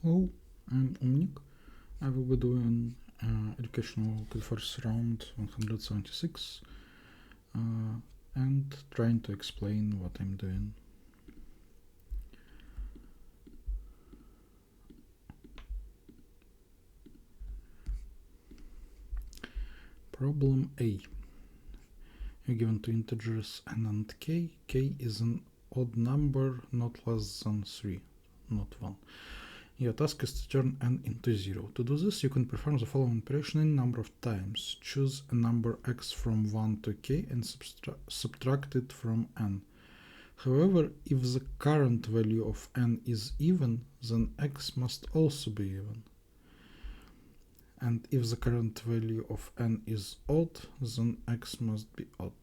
Hello, I'm Omnik. I will be doing educational first round 176 and trying to explain what I'm doing. Problem A. You're given two integers n and k. K is an odd number not less than 3, not 1. Your task is to turn n into 0. To do this, you can perform the following operation any number of times. Choose a number x from 1 to k and subtract it from n. However, if the current value of n is even, then x must also be even. And if the current value of n is odd, then x must be odd.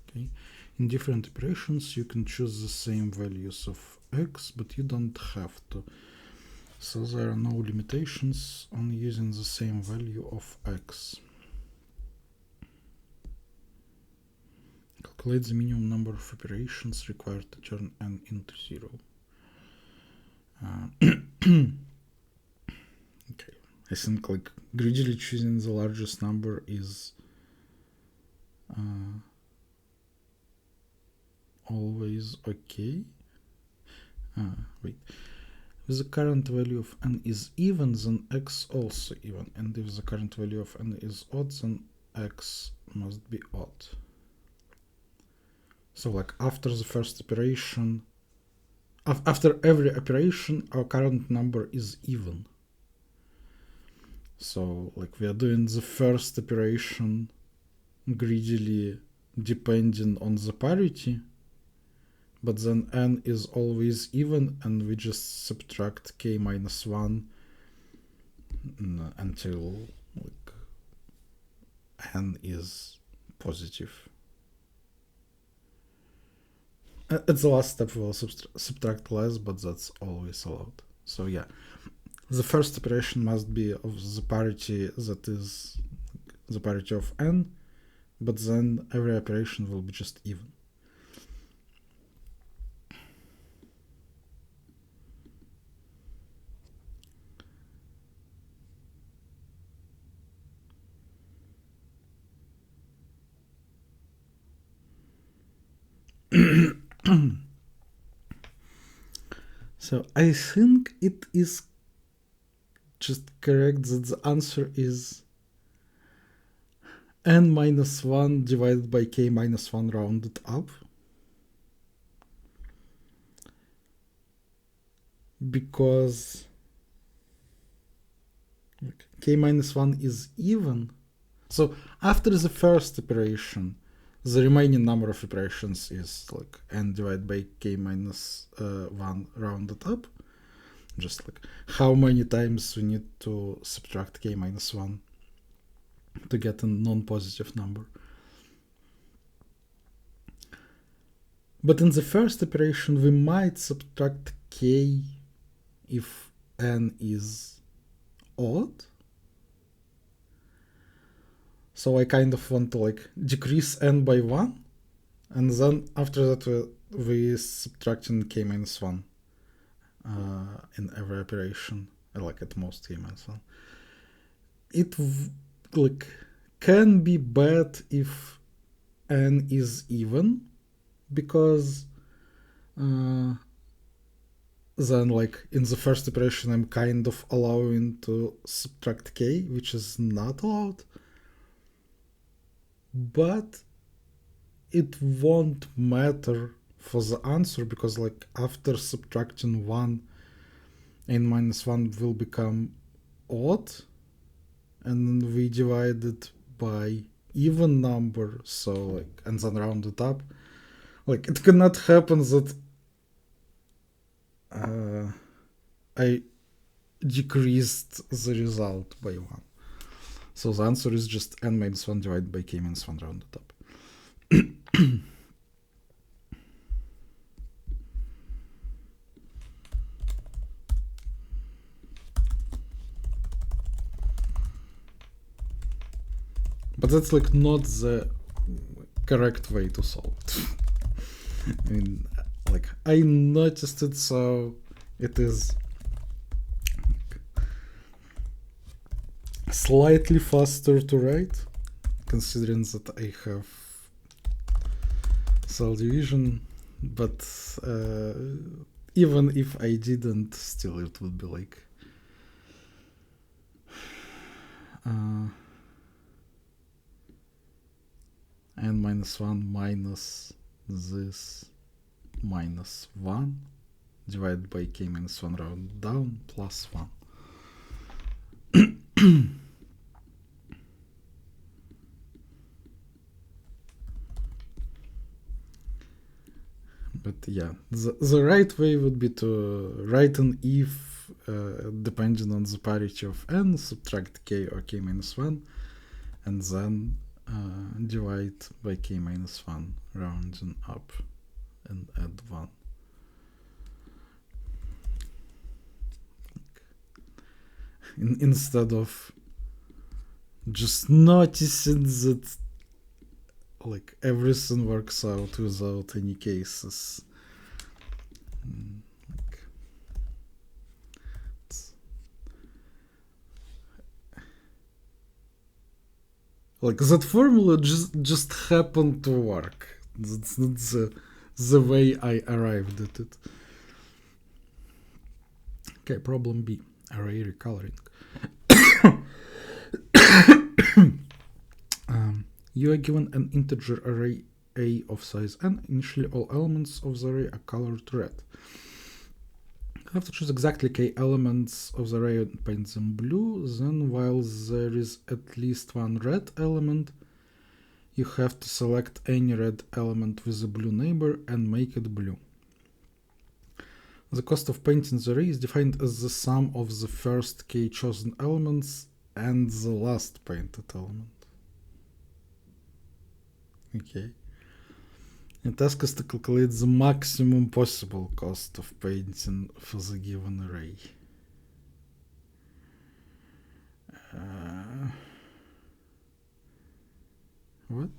Okay. In different operations, you can choose the same values of x, but you don't have to. So there are no limitations on using the same value of x. Calculate the minimum number of operations required to turn n into 0. Okay, I think like greedily choosing the largest number is always okay. Wait. If the current value of n is even, then x also even. And if the current value of n is odd, then x must be odd. So like after the first operation, after every operation, our current number is even. So like we are doing the first operation greedily depending on the parity, but then n is always even and we just subtract k minus 1 until like n is positive. At the last step we'll subtract less, but that's always allowed. So yeah, the first operation must be of the parity that is the parity of n, but then every operation will be just even. So I think it is just correct that the answer is n minus 1 divided by k minus 1 rounded up. Because k minus 1 is even. So after the first operation, the remaining number of operations is like n divided by k minus 1 rounded up. Just like how many times we need to subtract k minus 1 to get a non-positive number. But in the first operation, we might subtract k if n is odd. So I kind of want to like decrease n by 1, and then after that we subtracting k minus 1 in every operation, like at most k minus 1. It like can be bad if n is even, because then like in the first operation I'm kind of allowing to subtract k, which is not allowed. But it won't matter for the answer, because like after subtracting 1, n minus 1 will become odd, and we divide it by even number, so like, and then round it up. Like it cannot happen that I decreased the result by 1. So the answer is just n minus 1 divided by k minus 1 rounded up. But that's like not the correct way to solve it. I mean, like, I noticed it, so it is slightly faster to write, considering that I have cell division, but even if I didn't, still it would be like n minus 1 minus this minus 1 divided by k minus 1 round down plus 1. But yeah, the right way would be to write an if depending on the parity of n, subtract k or k minus 1, and then divide by k minus 1, rounding up, and add 1. Instead of just noticing that like everything works out without any cases. Like that formula just happened to work. That's not the way I arrived at it. Okay, problem B, array recoloring. You are given an integer array A of size n. Initially, all elements of the array are colored red. You have to choose exactly k elements of the array and paint them blue. Then, while there is at least one red element, you have to select any red element with a blue neighbor and make it blue. The cost of painting the array is defined as the sum of the first k chosen elements and the last painted element. Okay. It asks us to calculate the maximum possible cost of painting for the given array. What?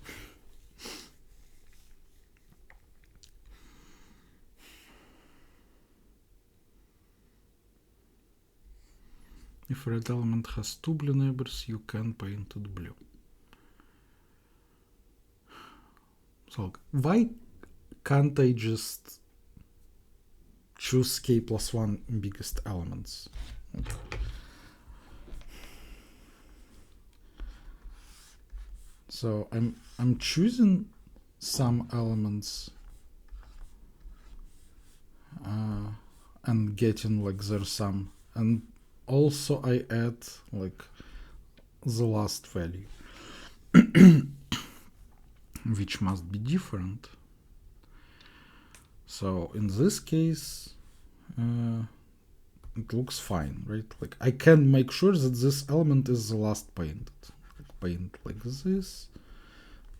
If a red element has two blue neighbors, you can paint it blue. So why can't I just choose k plus 1 biggest elements? Okay. So I'm choosing some elements and getting like their sum, and also I add like the last value. Which must be different. So in this case, it looks fine, right? Like I can make sure that this element is the last painted. Paint like this,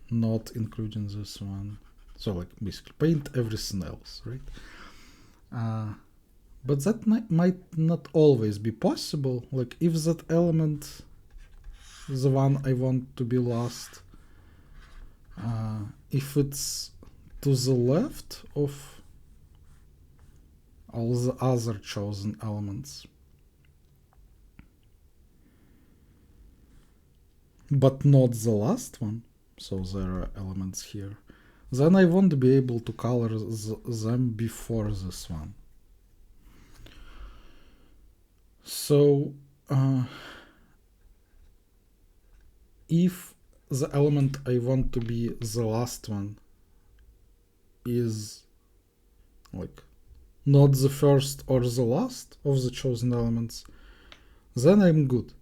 not including this one. So like basically paint everything else, right? But that might not always be possible. Like if that element, the one I want to be last, if it's to the left of all the other chosen elements, but not the last one, so there are elements here, then I won't be able to color them before this one. So if the element I want to be the last one is like not the first or the last of the chosen elements, then I'm good.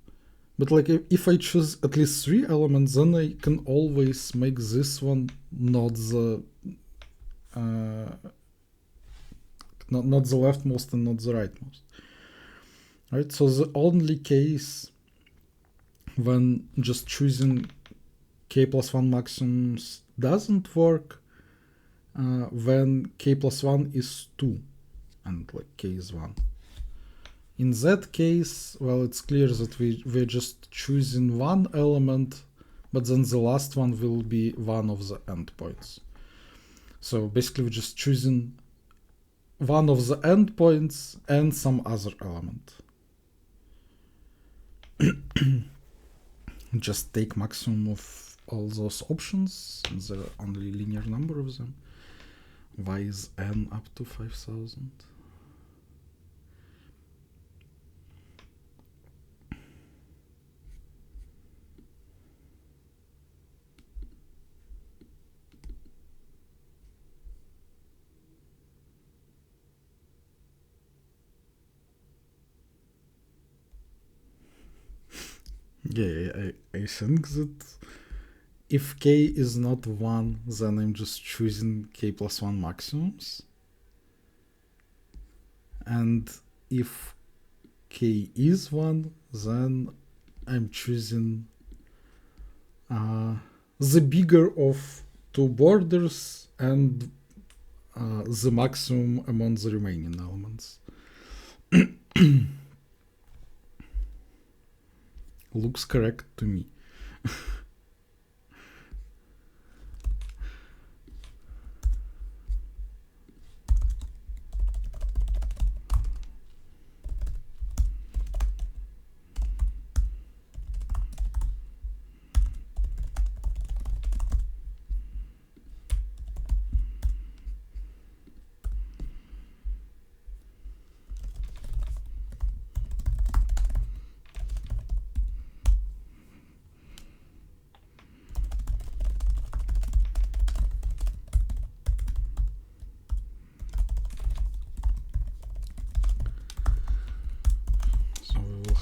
But like if I choose at least 3 elements, then I can always make this one not the not the leftmost and not the rightmost. Right? So the only case when just choosing k plus 1 maximums doesn't work when k plus 1 is 2 and like k is 1. In that case, well, it's clear that we're just choosing one element but then the last one will be one of the endpoints. So basically we're just choosing one of the endpoints and some other element. Just take maximum of all those options. There are only linear number of them. Y is n up to 5000. Yeah, I think that if k is not 1, then I'm just choosing k plus 1 maximums. And if k is 1, then I'm choosing the bigger of two borders and the maximum among the remaining elements. Looks correct to me.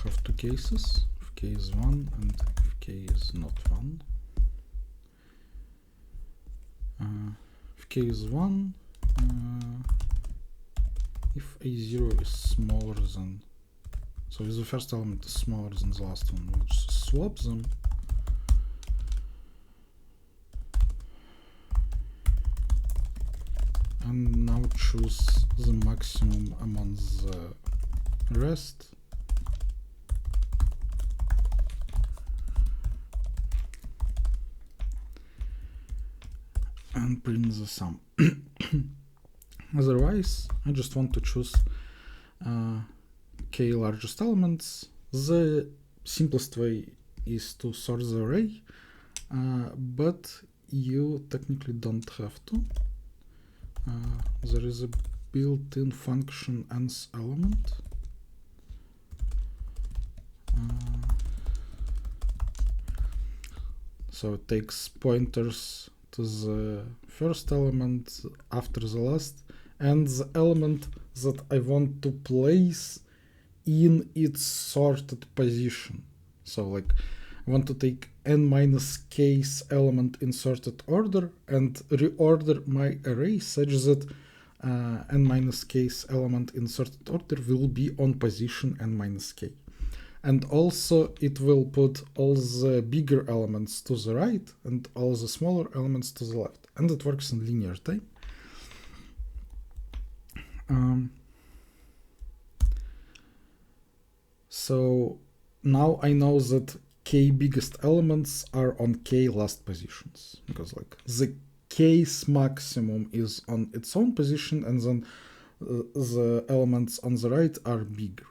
Have two cases, if k is 1 and if k is not 1. If k is 1, if a0 is smaller than, so if the first element is smaller than the last one, we'll just swap them. And now choose the maximum among the rest. And print the sum. Otherwise, I just want to choose k largest elements. The simplest way is to sort the array, but you technically don't have to. There is a built-in function nth element. So it takes pointers to the first element after the last, and the element that I want to place in its sorted position. So like I want to take n minus k's element in sorted order and reorder my array such that n minus k's element in sorted order will be on position n minus k. And also it will put all the bigger elements to the right and all the smaller elements to the left. And it works in linear time. So now I know that k biggest elements are on k last positions, because like the k's maximum is on its own position and then the elements on the right are bigger.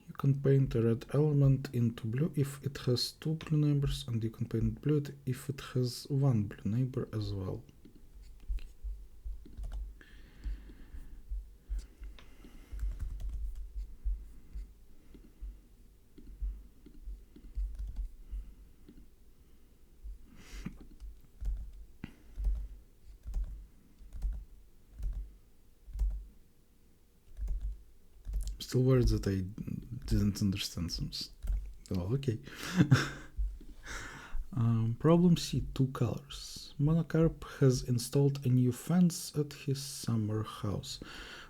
You can paint a red element into blue if it has two blue neighbors, and you can paint blue if it has one blue neighbor as well. Still worried that I didn't understand some. Oh, okay. Problem C, 2 colors. Monocarp has installed a new fence at his summer house.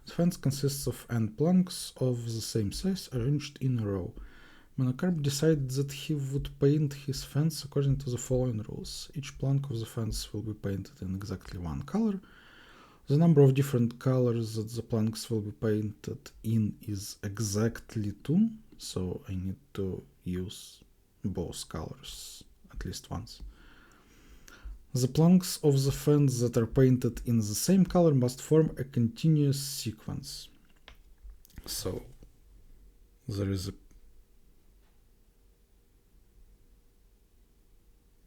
The fence consists of n planks of the same size arranged in a row. Monocarp decided that he would paint his fence according to the following rules. Each plank of the fence will be painted in exactly one color. The number of different colors that the planks will be painted in is exactly 2, so I need to use both colors at least once. The planks of the fence that are painted in the same color must form a continuous sequence. So there is a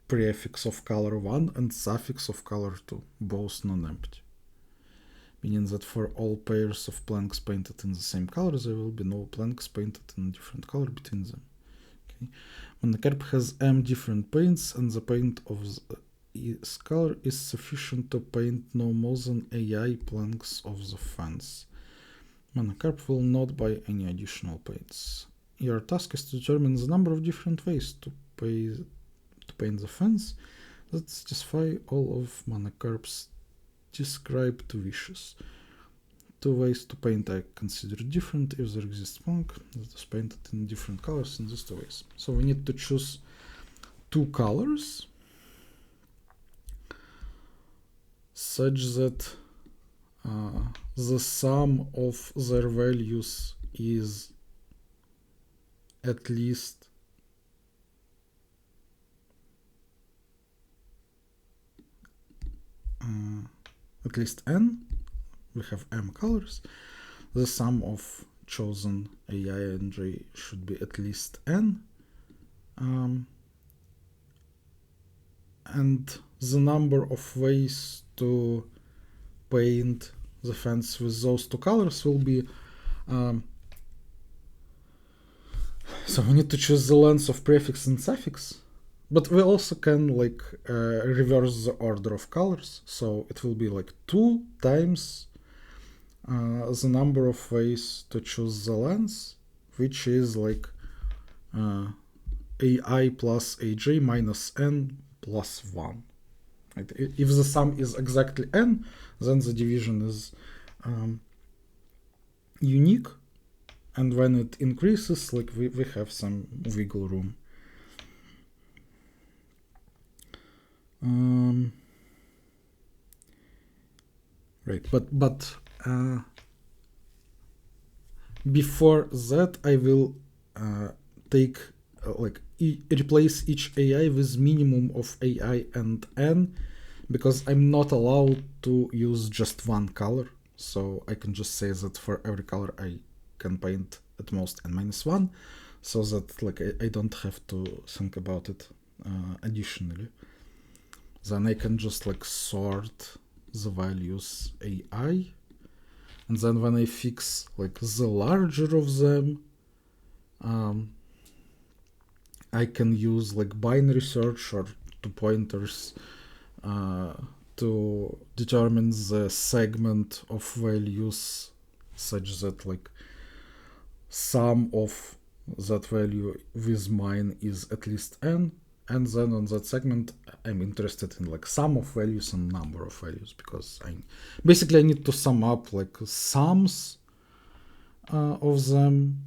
prefix of color 1 and suffix of color 2, both non-empty. Meaning that for all pairs of planks painted in the same color, there will be no planks painted in a different color between them. Okay. When the carp has m different paints and the paint of its color is sufficient to paint no more than AI planks of the fence, Monocarp will not buy any additional paints. Your task is to determine the number of different ways to paint the fence that satisfy all of Monocarp's described wishes. 2 ways to paint are considered different if there exists plank that is painted in different colors in these 2 ways. So we need to choose 2 colors such that the sum of their values is at least n. We have m colors. The sum of chosen AI and J should be at least n. And the number of ways to paint the fence with those 2 colors will be so we need to choose the length of prefix and suffix, but we also can like reverse the order of colors, so it will be like 2 times the number of ways to choose the length, which is like AI plus AJ minus n plus 1. Right? If the sum is exactly n, then the division is unique, and when it increases, like we have some wiggle room. Right, but before that I will take replace each AI with minimum of AI and n, because I'm not allowed to use just one color. So I can just say that for every color I can paint at most n-1, so that like I don't have to think about it additionally. Then I can just like sort the values AI, and then when I fix like the larger of them, I can use like binary search or 2 pointers to determine the segment of values such that like sum of that value with mine is at least n, and then on that segment I'm interested in like sum of values and number of values, because I need to sum up like sums of them,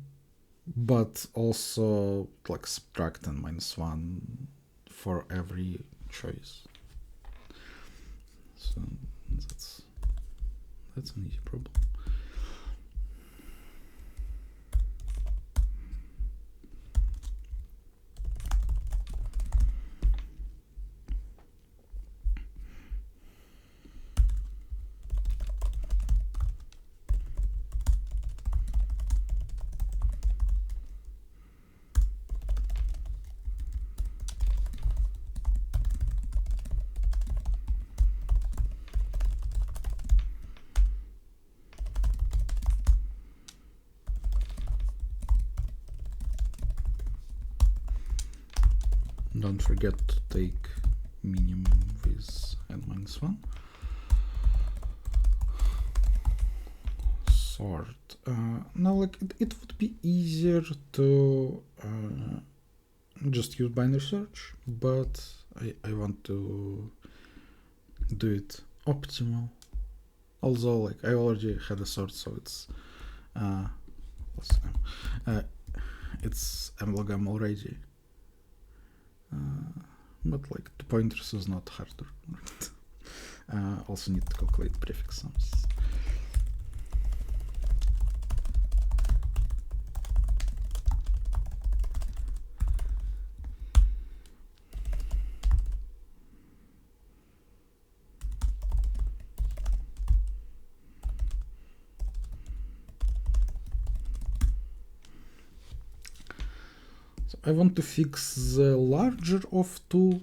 but also like subtract n-1 for every choice. So that's an easy problem. Don't forget to take minimum with n-1. Sort. Now, like it would be easier to just use binary search, but I want to do it optimal. Although, like I already had a sort, so it's it's mlogam already. But like 2 pointers is not harder. Also need to calculate prefix sums. So I want to fix the larger of two,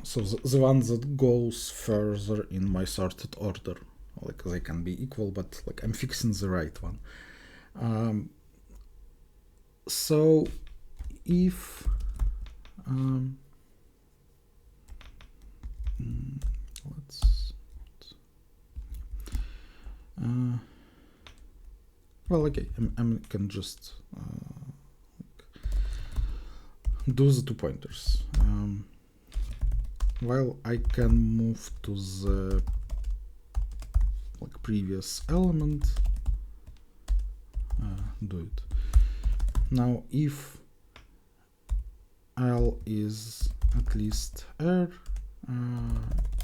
so the one that goes further in my sorted order. Like they can be equal, but like I'm fixing the right one. So if let's well, okay, I can just do the 2 pointers. While I can move to the like previous element, do it. Now if L is at least R,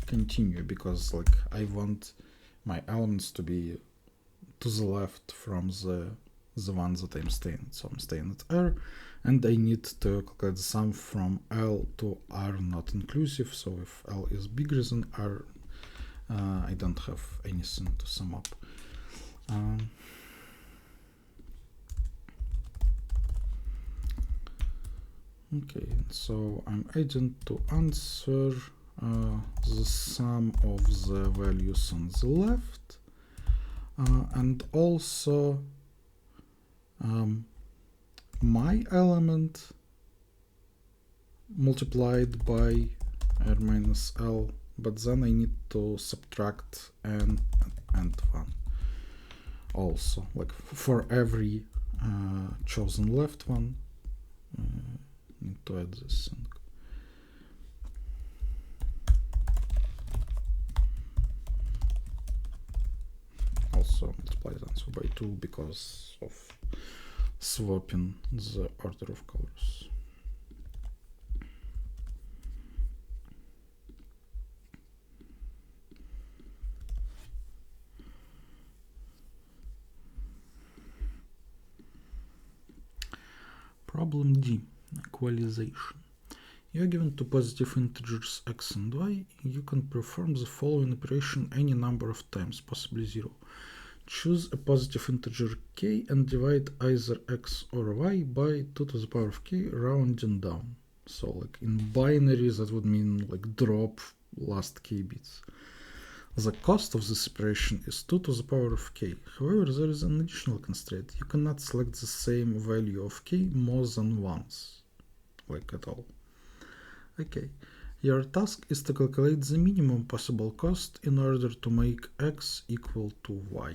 continue, because like I want my elements to be to the left from the one that I'm staying. So I'm staying at R, and I need to calculate the sum from L to R not inclusive. So if L is bigger than R, I don't have anything to sum up. Okay, so I'm adding to answer the sum of the values on the left, and also my element multiplied by R minus L, but then I need to subtract n and 1 also, like for every chosen left one. Need to add this thing. Also multiply the answer by 2 because of swapping the order of colors. Problem D, equalization. You are given two positive integers x and y. You can perform the following operation any number of times, possibly 0. Choose a positive integer k and divide either x or y by 2 to the power of k, rounding down. So like in binary that would mean like drop last k bits. The cost of this operation is 2 to the power of k. However, there is an additional constraint. You cannot select the same value of k more than once, like at all. Okay, your task is to calculate the minimum possible cost in order to make x equal to y.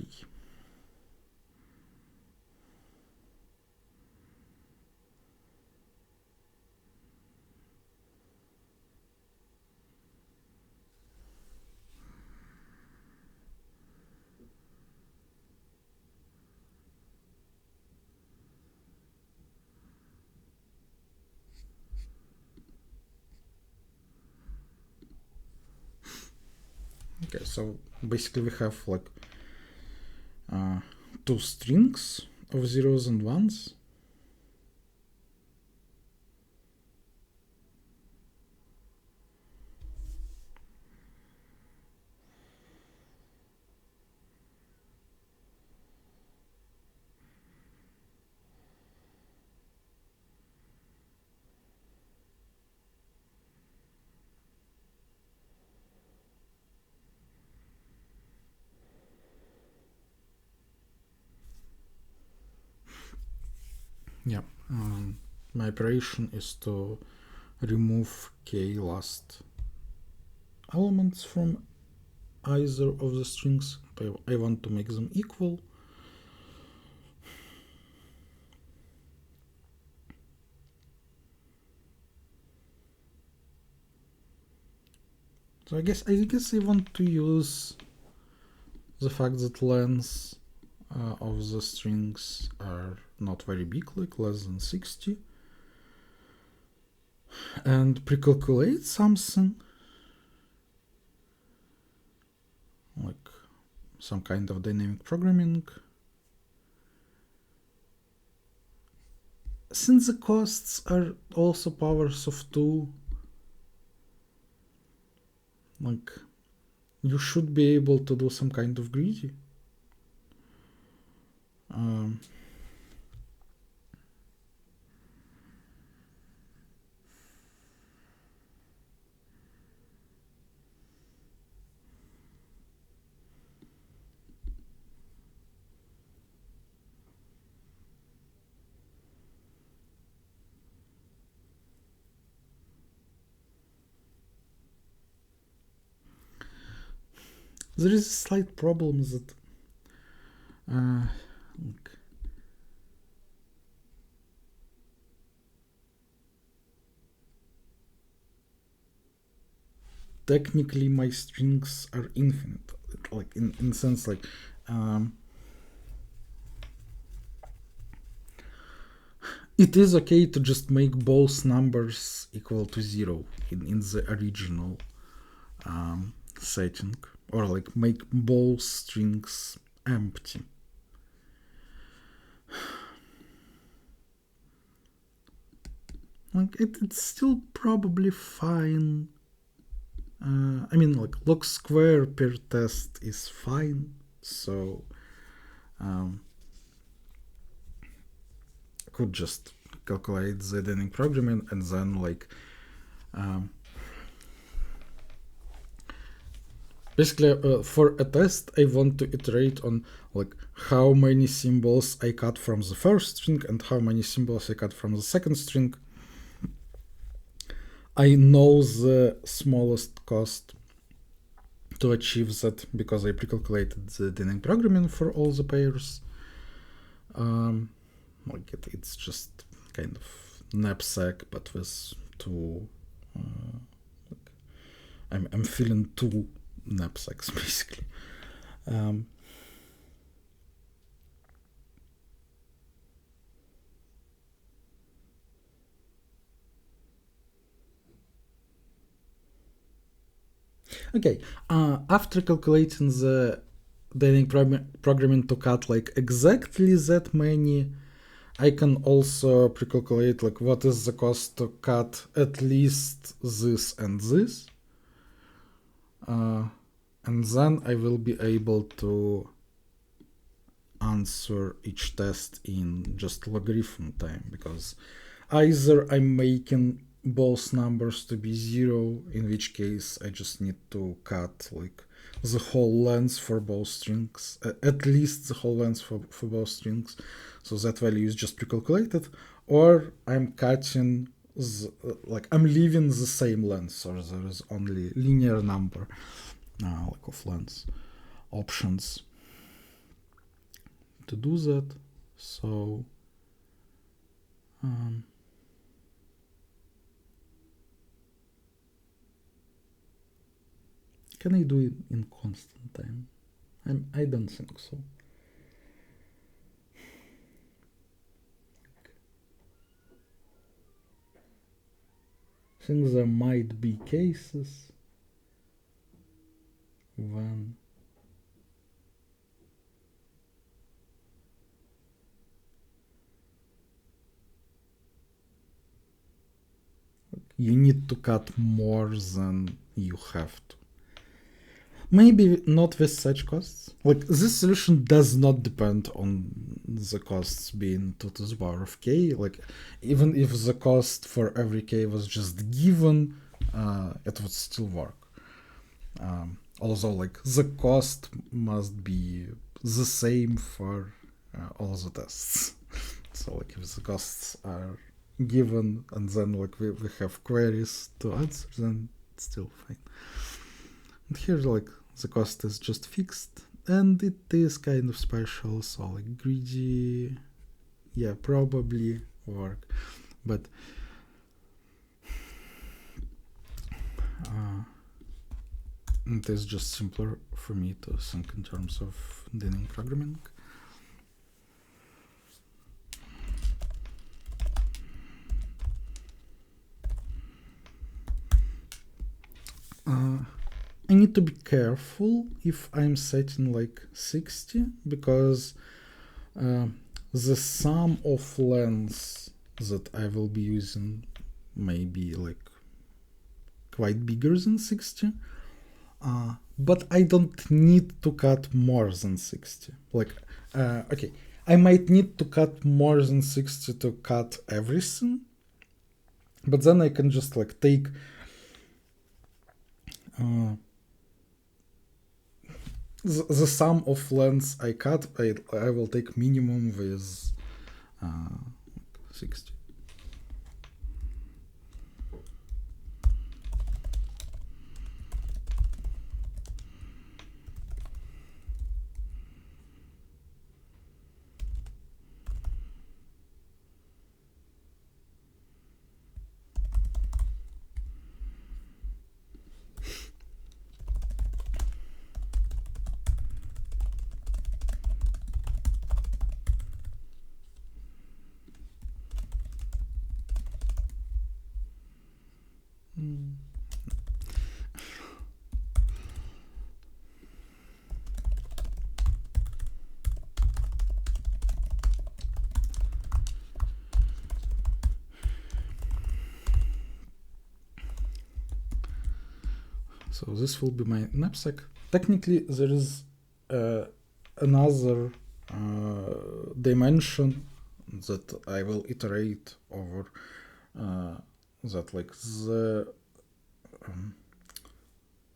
Okay, so basically we have like two strings of zeros and ones. Yeah, my operation is to remove k last elements from either of the strings. I want to make them equal. So I guess I want to use the fact that length of the strings are not very big, like less than 60, and pre-calculate something like some kind of dynamic programming. Since the costs are also powers of 2, like you should be able to do some kind of greedy. There is a slight problem that technically my strings are infinite, like in sense like it is okay to just make both numbers equal to 0 in the original setting, or like make both strings empty. Like it's still probably fine. I mean, like log square per test is fine, so could just calculate the dynamic programming and then like basically for a test I want to iterate on like how many symbols I cut from the first string and how many symbols I cut from the second string. I know the smallest cost to achieve that because I pre-calculated the dynamic programming for all the pairs. Like it's just kind of knapsack, but with 2. I'm feeling 2 knapsacks basically. Okay, after calculating the dynamic programming to cut like exactly that many, I can also pre-calculate like what is the cost to cut at least this and this. And then I will be able to answer each test in just logarithm time, because either I'm making both numbers to be 0, in which case I just need to cut like the whole length for both strings, at least the whole length for both strings, so that value is just pre-calculated, or I'm cutting like I'm leaving the same length, so there is only linear number like of length options to do that. So can I do it in constant time? I don't think so. I think there might be cases when you need to cut more than you have to. Maybe not with such costs. Like this solution does not depend on the costs being 2 to the power of k. Like even if the cost for every k was just given, it would still work. Also, like the cost must be the same for all the tests. So like if the costs are given and then like we have queries to answer, then it's still fine. And here like the cost is just fixed and it is kind of special, so like greedy, yeah, probably work, but it is just simpler for me to think in terms of dynamic programming. I need to be careful if I'm setting like 60, because the sum of lengths that I will be using may be like quite bigger than 60, but I don't need to cut more than 60. Like, okay, I might need to cut more than 60 to cut everything, but then I can just like take the sum of lengths I cut. I will take minimum with 60. So this will be my knapsack. Technically, there is another dimension that I will iterate over. That like the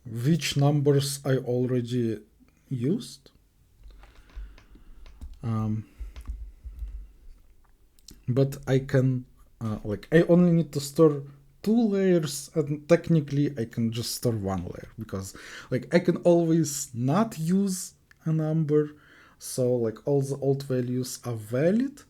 which numbers I already used. But I can like I only need to store 2 layers, and technically I can just store 1 layer, because like I can always not use a number, so like all the old values are valid.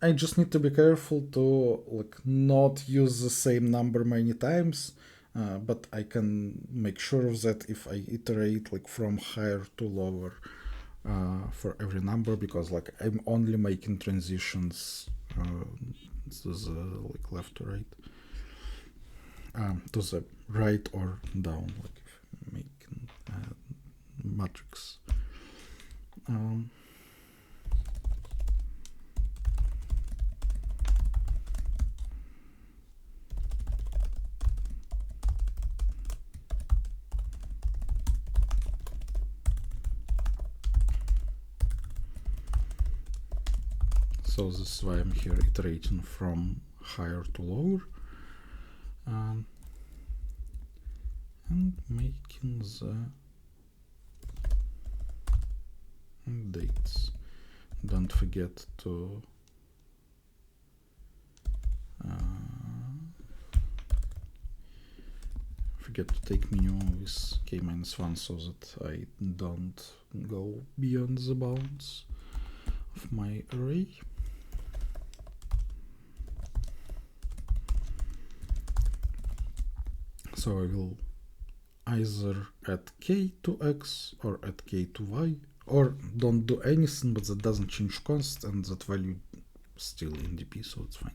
I just need to be careful to like not use the same number many times, but I can make sure that if I iterate like from higher to lower for every number, because like I'm only making transitions to the like left to right, to the right or down, like if making matrix. So this is why I'm here iterating from higher to lower, and making the dates. Don't forget to take minimum with k-1 so that I don't go beyond the bounds of my array. So I will either add k to x or add k to y, or don't do anything, but that doesn't change const, and that value still in dp, so it's fine.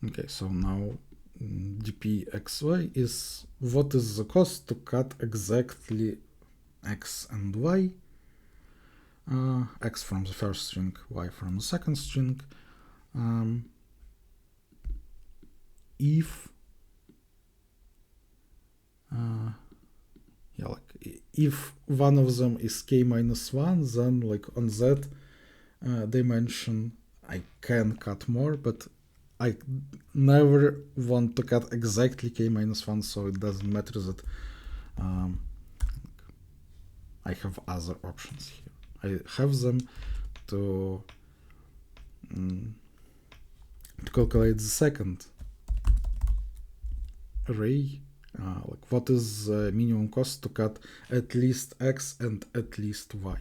Okay, so now dpxy is what is the cost to cut exactly x and y, x from the first string, y from the second string, if if one of them is k-1, then like on that dimension I can cut more, but I never want to cut exactly k-1, so it doesn't matter that I have other options here. I have them to calculate the second array, like what is the minimum cost to cut at least x and at least y.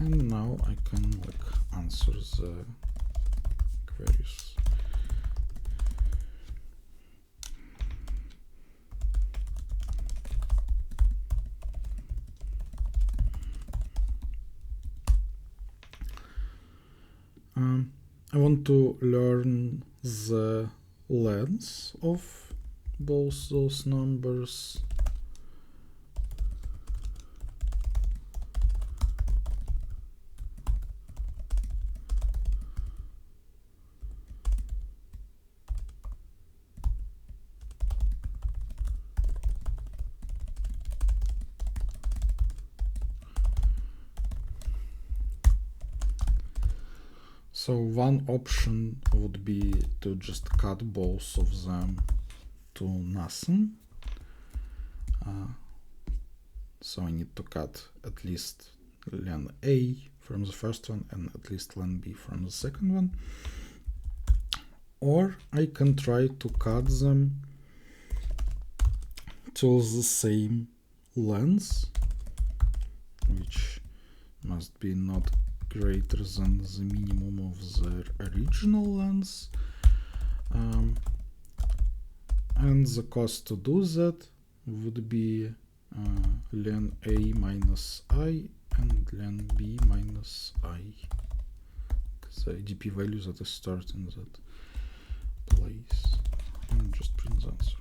And now I can answer the queries. I want to learn the length of both those numbers. So one option would be to just cut both of them to nothing. So I need to cut at least len A from the first one and at least len B from the second one. Or I can try to cut them to the same length, which must be not greater than the minimum of their original length. And the cost to do that would be len A minus I and len B minus I. The ADP value that is stored in that place. And just print the answer.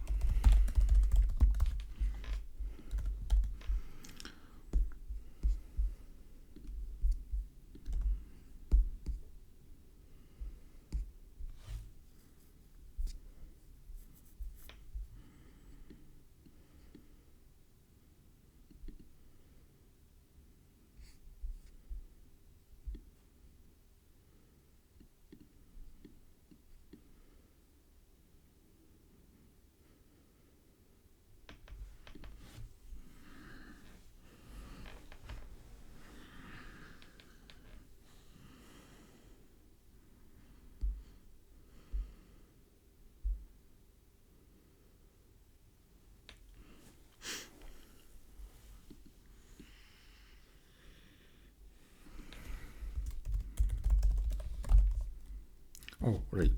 Oh, right.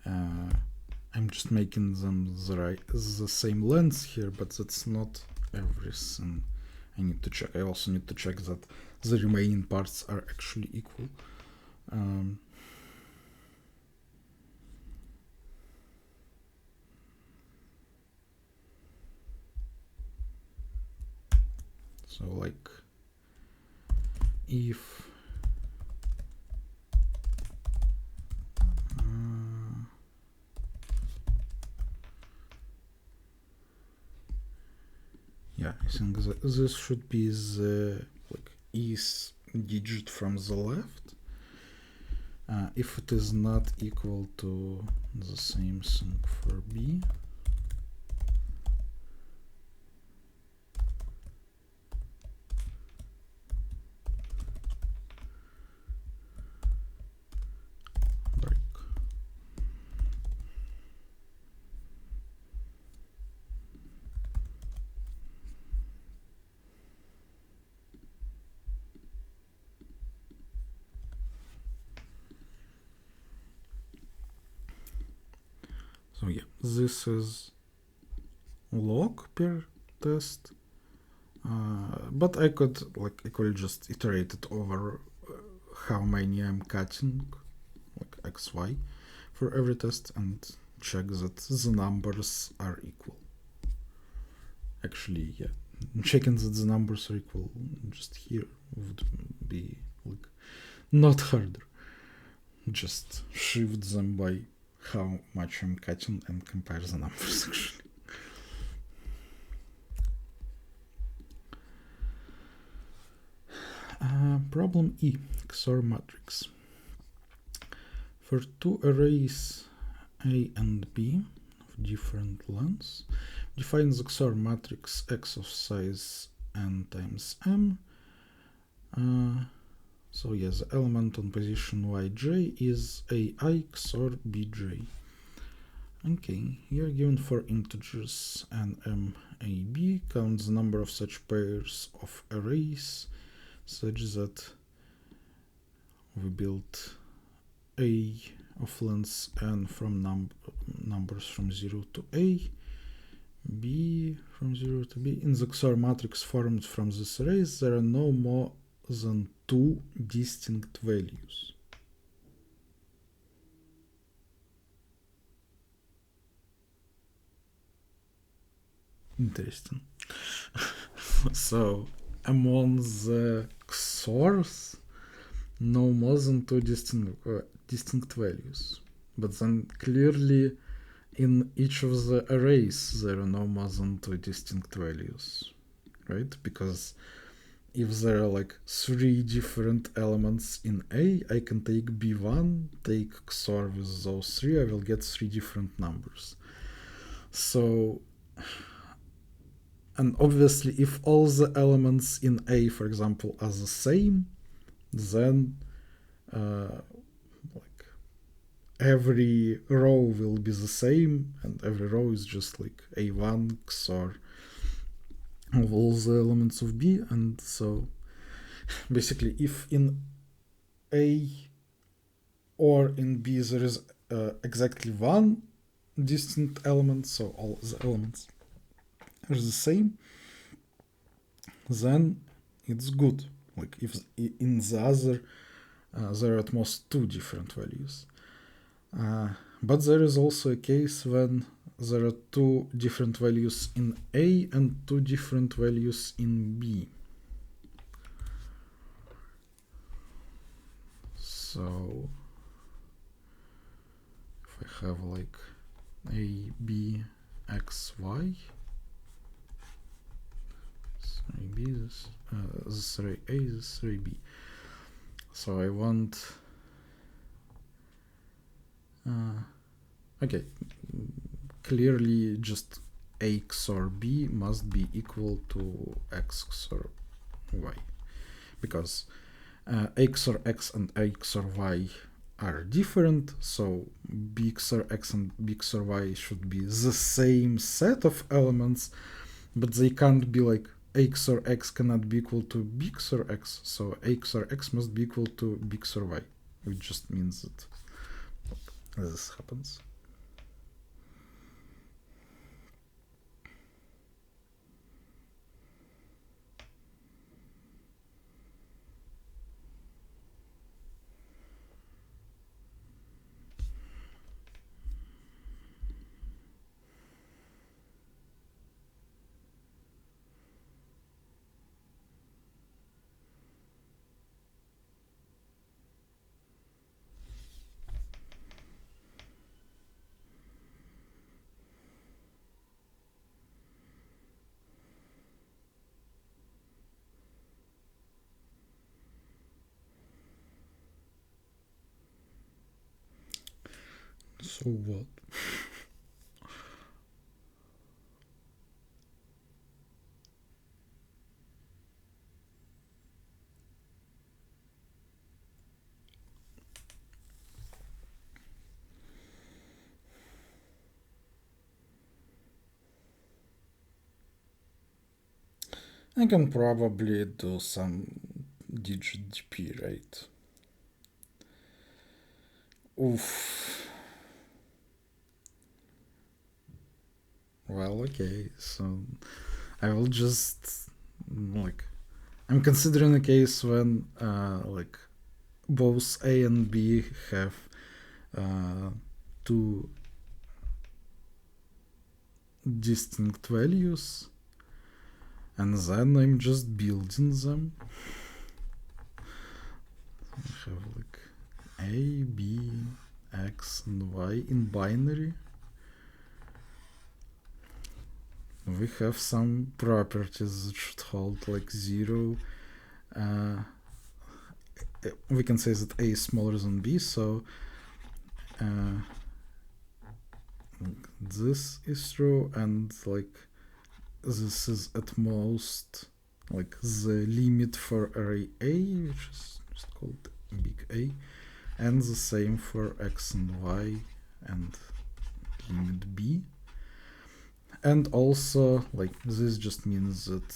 I'm just making them the same length here, but that's not everything I need to check. I also need to check that the remaining parts are actually equal. So if yeah, I think that this should be the is digit from the left. If it is not equal to the same thing for B, break. So yeah, this is log per test, but I could equally just iterate it over how many I'm cutting, xy, for every test and check that the numbers are equal. Actually, yeah, checking that the numbers are equal just here would be not harder. Just shift them by how much I'm cutting and compare the numbers actually. Problem E, XOR matrix. For two arrays A and B of different lengths, define the XOR matrix X of size n times m. So yes, the element on position yj is AI XOR bj. Okay, you're given four integers n, m, a, b. Count the number of such pairs of arrays such that we build A of length n from numbers from 0 to A, B from 0 to B. In the XOR matrix formed from this array, there are no more than 2 distinct values. Interesting. So, among the XORs, no more than 2 distinct values. But then clearly in each of the arrays there are no more than 2 distinct values, right? Because if there are like 3 different elements in A, I can take B1, take XOR with those 3, I will get 3 different numbers. So, and obviously if all the elements in A, for example, are the same, then like every row will be the same, and every row is just like A1 XOR of all the elements of B. And so basically if in A or in B there is exactly one distinct element, so all the elements are the same, then it's good. Like if in the other there are at most 2 different values. But there is also a case when there are 2 different values in A and 2 different values in B. So if I have like A, B, X, Y, this array B, this array A, this array B. So I want okay, clearly just A XOR B must be equal to X XOR Y, because A XOR X and A XOR Y are different, so B XOR X and B XOR Y should be the same set of elements, but they can't be like A XOR X cannot be equal to B XOR X, so A XOR X must be equal to B XOR Y, which just means that this happens. So what? I can probably do some digit DP, right? Oof. Well, okay, so I will just like I'm considering a case when like both A and B have 2 distinct values, and then I'm just building them. I have like A, B, X, and Y in binary. We have some properties that should hold like 0. We can say that A is smaller than B, so this is true, and like this is at most like the limit for array A, which is just called big A, and the same for X and Y and limit B. And also, like, this just means that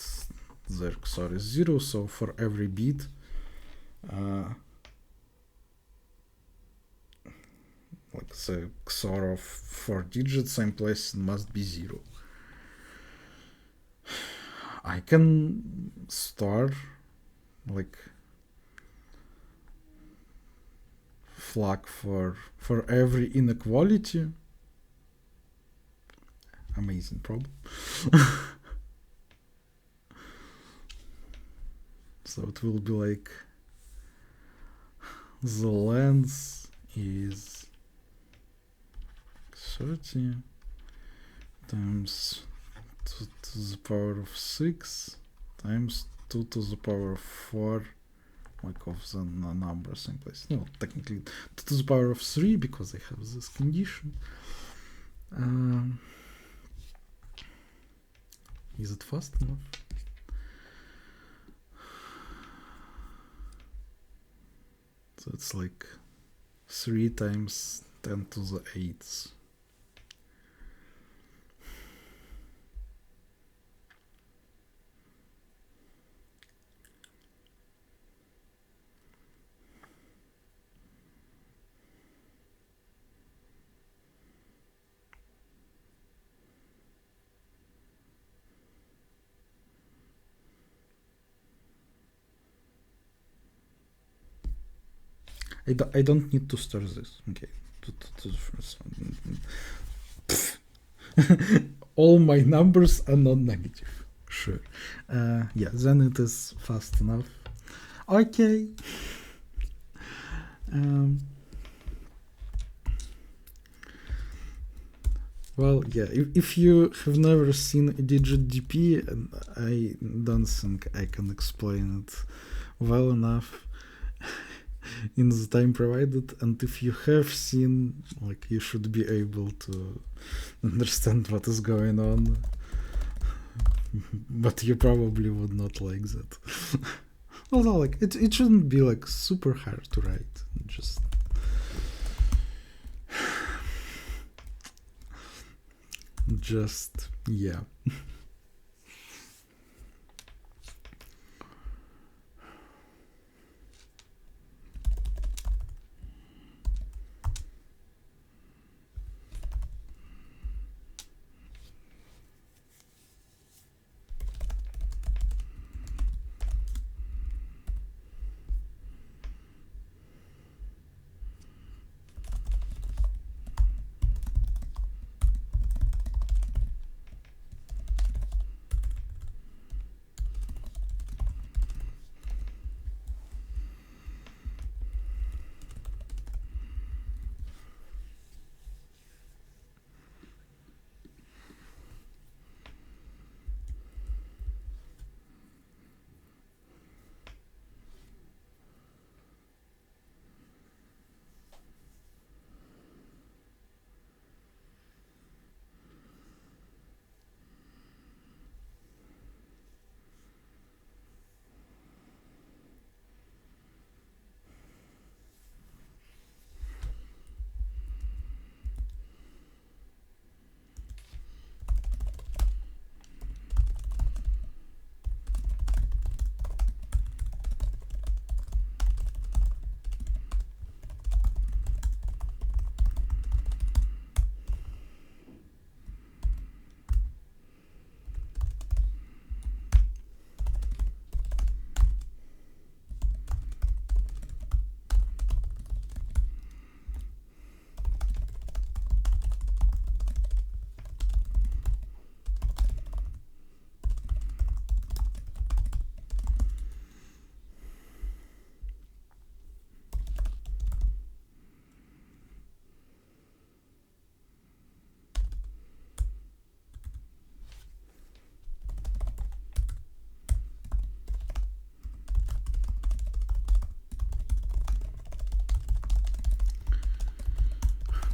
the XOR is 0, so for every bit like the XOR of 4 digits I'm placing must be 0. I can store like flag for every inequality. Amazing problem. So it will be like the length is 30 times 2 to the power of 6 times 2 to the power of 4, like of the numbers in place. No, technically 2 to the power of 3 because I have this condition. Is it fast enough? So it's like 3 times 10 to the 8th. I don't need to store this. Okay, to the first one. All my numbers are non-negative. Sure. Yeah, then it is fast enough. Okay. Well, yeah, if you have never seen a digit DP, I don't think I can explain it well enough in the time provided, and if you have seen, like, you should be able to understand what is going on, but you probably would not like that. Although, like, it shouldn't be like super hard to write, just yeah.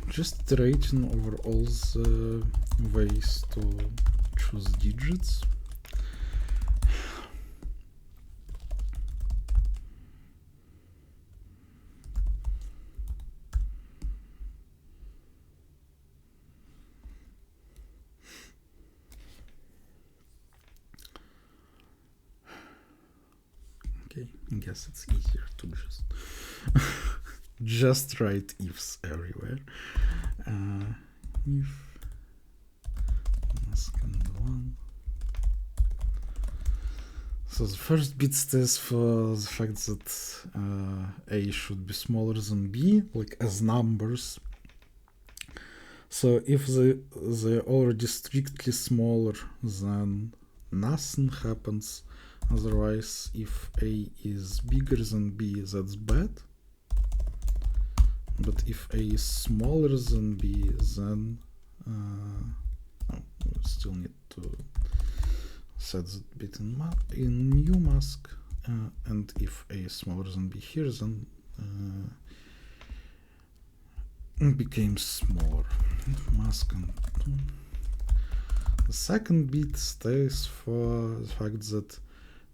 Just iterating over all the ways to choose digits. Okay, I guess it's easier to just just write ifs everywhere. If mask and 1. So the first bit stands for the fact that A should be smaller than B, like as numbers. So if they're already strictly smaller, then nothing happens. Otherwise, if A is bigger than B, that's bad. But if A is smaller than B, then we still need to set that bit in new mask. And if A is smaller than B here, then it became smaller. Mask and 2. The second bit stays for the fact that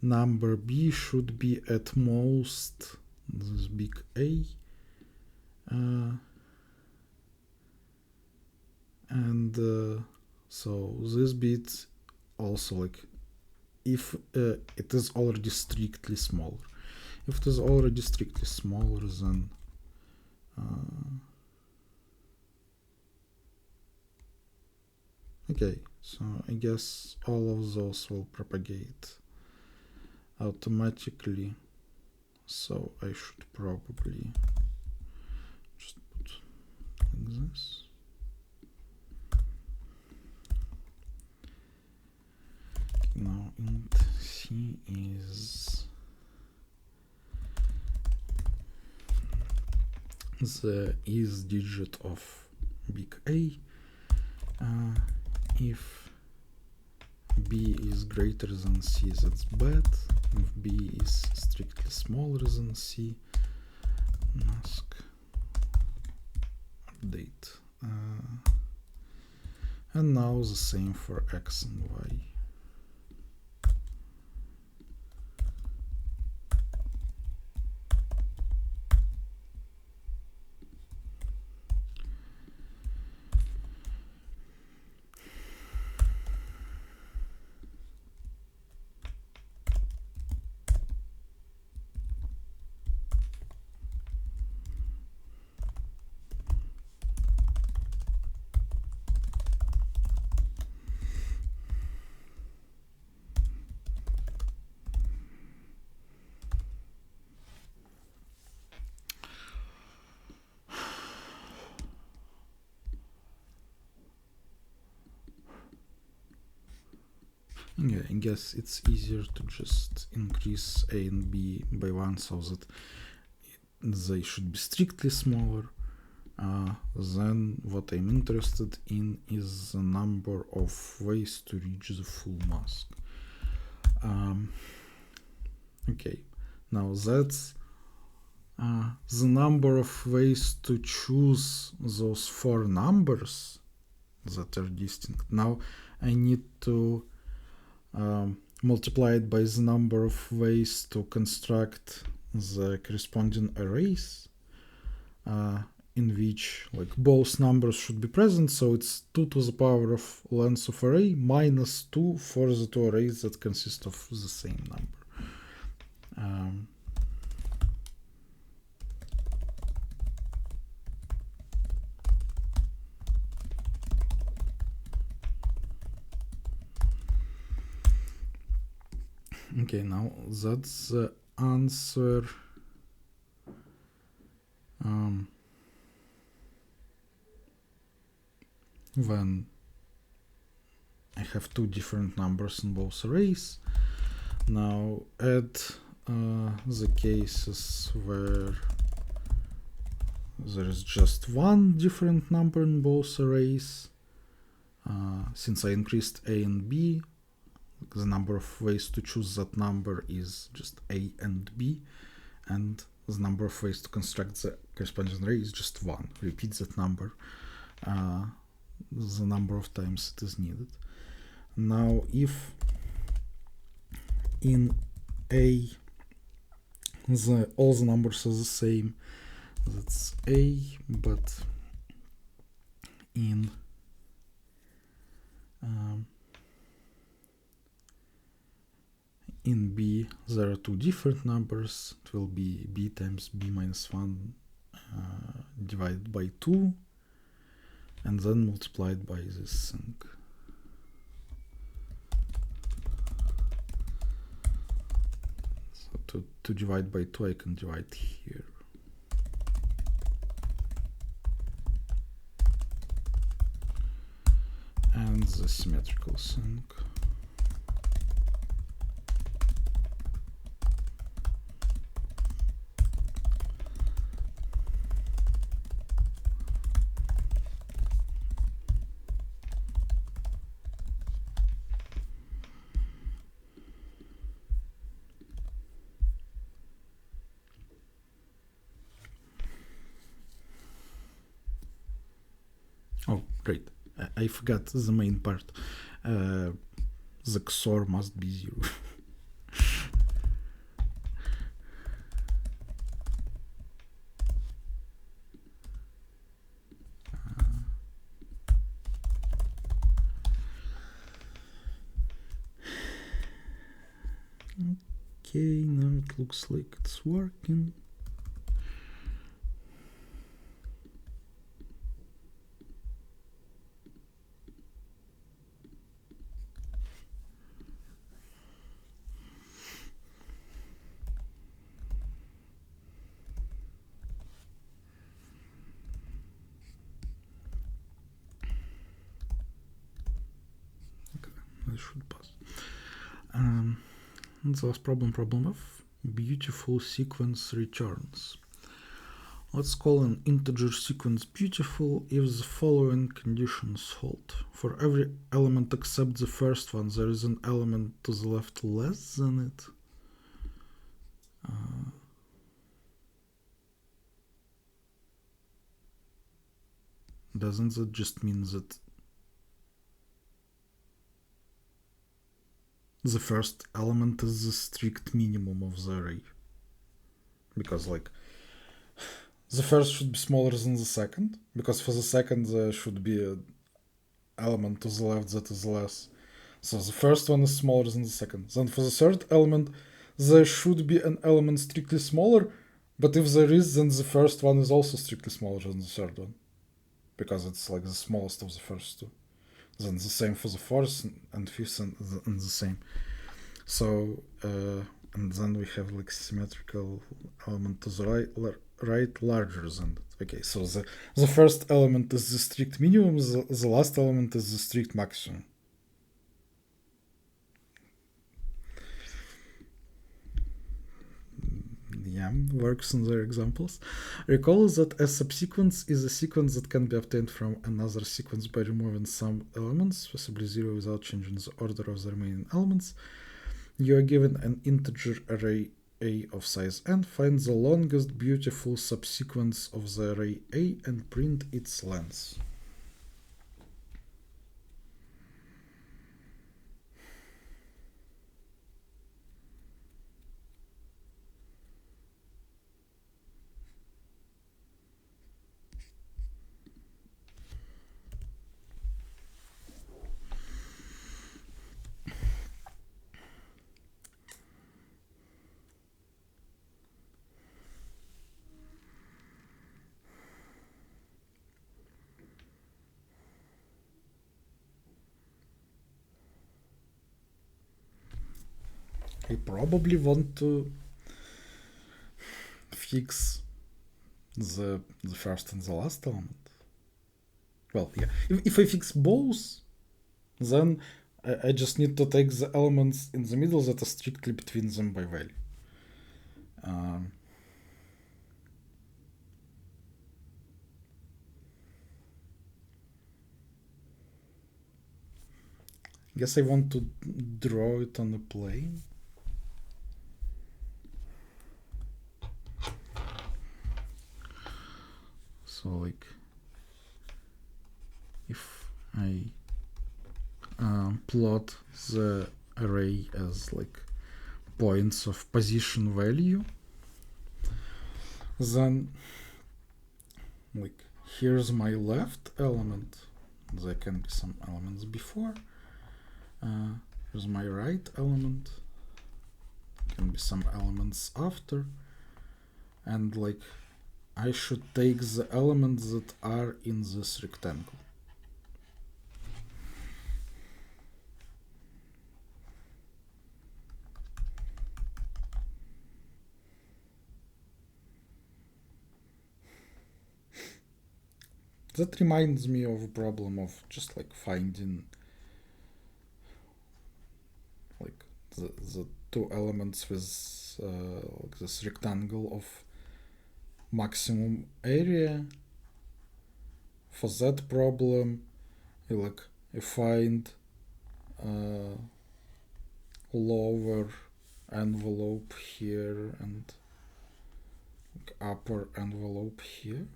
number B should be at most this big A. So this bit also, like, if it is already strictly smaller. If it is already strictly smaller, then okay, so I guess all of those will propagate automatically, so I should probably just put like this. Now int c is the is digit of big A. If B is greater than C, that's bad. If B is strictly smaller than C, mask update. And now the same for X and Y. Yeah, I guess it's easier to just increase A and B by 1 so that they should be strictly smaller. Then what I'm interested in is the number of ways to reach the full mask. Okay, now that's the number of ways to choose those 4 numbers that are distinct. Now I need to multiply it by the number of ways to construct the corresponding arrays in which, like, both numbers should be present, so it's 2 to the power of length of array minus 2 for the 2 arrays that consist of the same number. Okay, now that's the answer. When I have 2 different numbers in both arrays. Now add the cases where there is just 1 different number in both arrays. Since I increased A and B, the number of ways to choose that number is just A and B, and the number of ways to construct the corresponding array is just 1. Repeat that number the number of times it is needed. Now if in A all the numbers are the same, that's A, but in B there are 2 different numbers. It will be B times B minus 1 divided by 2, and then multiplied by this thing. So to divide by 2, I can divide here. And the symmetrical thing. Oh, great. I forgot the main part. The XOR must be 0. Okay, now it looks like it's working. I should pass. The last problem of beautiful sequence returns. Let's call an integer sequence beautiful if the following conditions hold. For every element except the first one, there is an element to the left less than it. Doesn't that just mean that the first element is the strict minimum of the array? Because like the first should be smaller than the second, because for the second there should be an element to the left that is less. So the first one is smaller than the second. Then for the third element there should be an element strictly smaller, but if there is, then the first one is also strictly smaller than the third one, because it's like the smallest of the first two. Then the same for the fourth and fifth and the same. So and then we have like symmetrical element to the right larger than it. Okay, so the first element is the strict minimum, the last element is the strict maximum. Yeah, works in their examples. Recall that a subsequence is a sequence that can be obtained from another sequence by removing some elements, possibly 0 without changing the order of the remaining elements. You are given an integer array A of size n. Find the longest beautiful subsequence of the array A and print its length. I probably want to fix the first and the last element. Well, yeah, if I fix both, then I just need to take the elements in the middle that are strictly between them by value. I guess I want to draw it on a plane. So like if I plot the array as like points of position value, then like here's my left element, there can be some elements before, here's my right element, can be some elements after, and like I should take the elements that are in this rectangle. That reminds me of a problem of just like finding like the two elements with like this rectangle of maximum area. For that problem, I find lower envelope here and upper envelope here.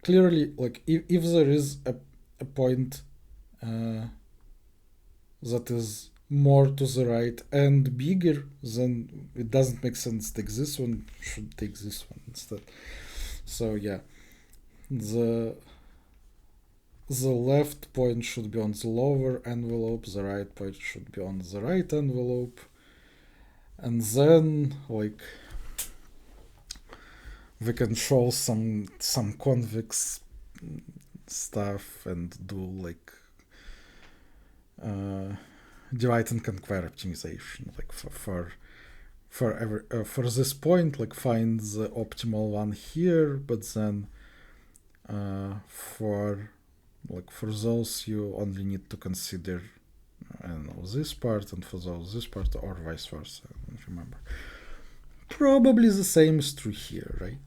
Clearly, if there is a point that is more to the right and bigger, then it doesn't make sense to take this one, should take this one instead. So yeah, the left point should be on the lower envelope, the right point should be on the right envelope, and then we can show some convex stuff and do divide and conquer optimization, for this point, find the optimal one here, but then for those you only need to consider this part, and for those this part, or vice versa. I don't remember. Probably the same is true here, right?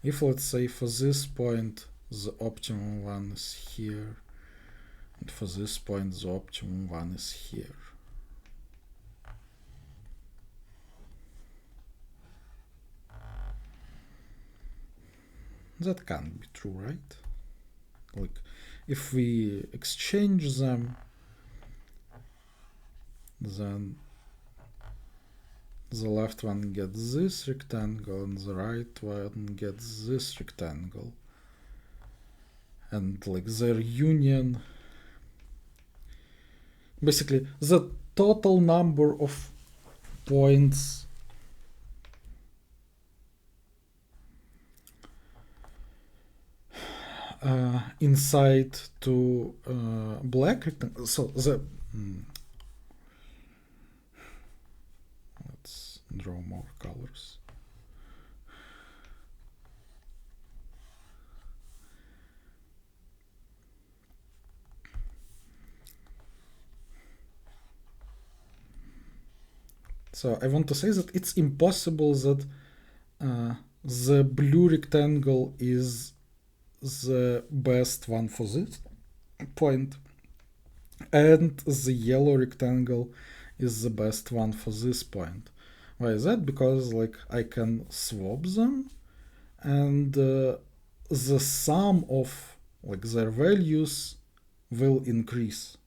If let's say for this point the optimum one is here, and for this point the optimum one is here. That can't be true, right? If we exchange them, then the left one gets this rectangle and the right one gets this rectangle, and their union, basically the total number of points inside to black rectangle. So let's draw more colors. So I want to say that it's impossible that the blue rectangle is the best one for this point, and the yellow rectangle is the best one for this point. Why is that? Because I can swap them, and the sum of their values will increase.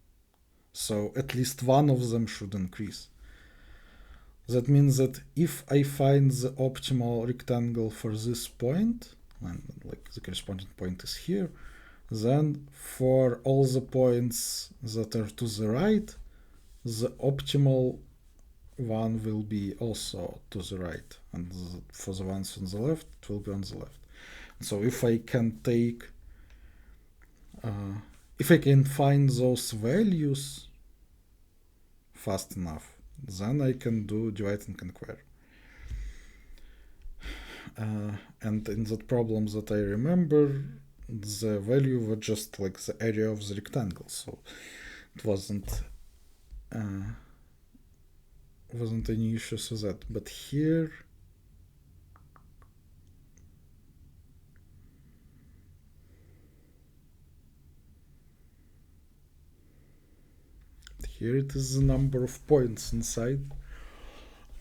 So at least one of them should increase. That means that if I find the optimal rectangle for this point, and the corresponding point is here, then for all the points that are to the right, the optimal one will be also to the right, and for the ones on the left, it will be on the left. So if I can find those values fast enough, then I can do divide and conquer. And in that problem that I remember, the value was just the area of the rectangle, so it wasn't any issues with that. But here it is the number of points inside.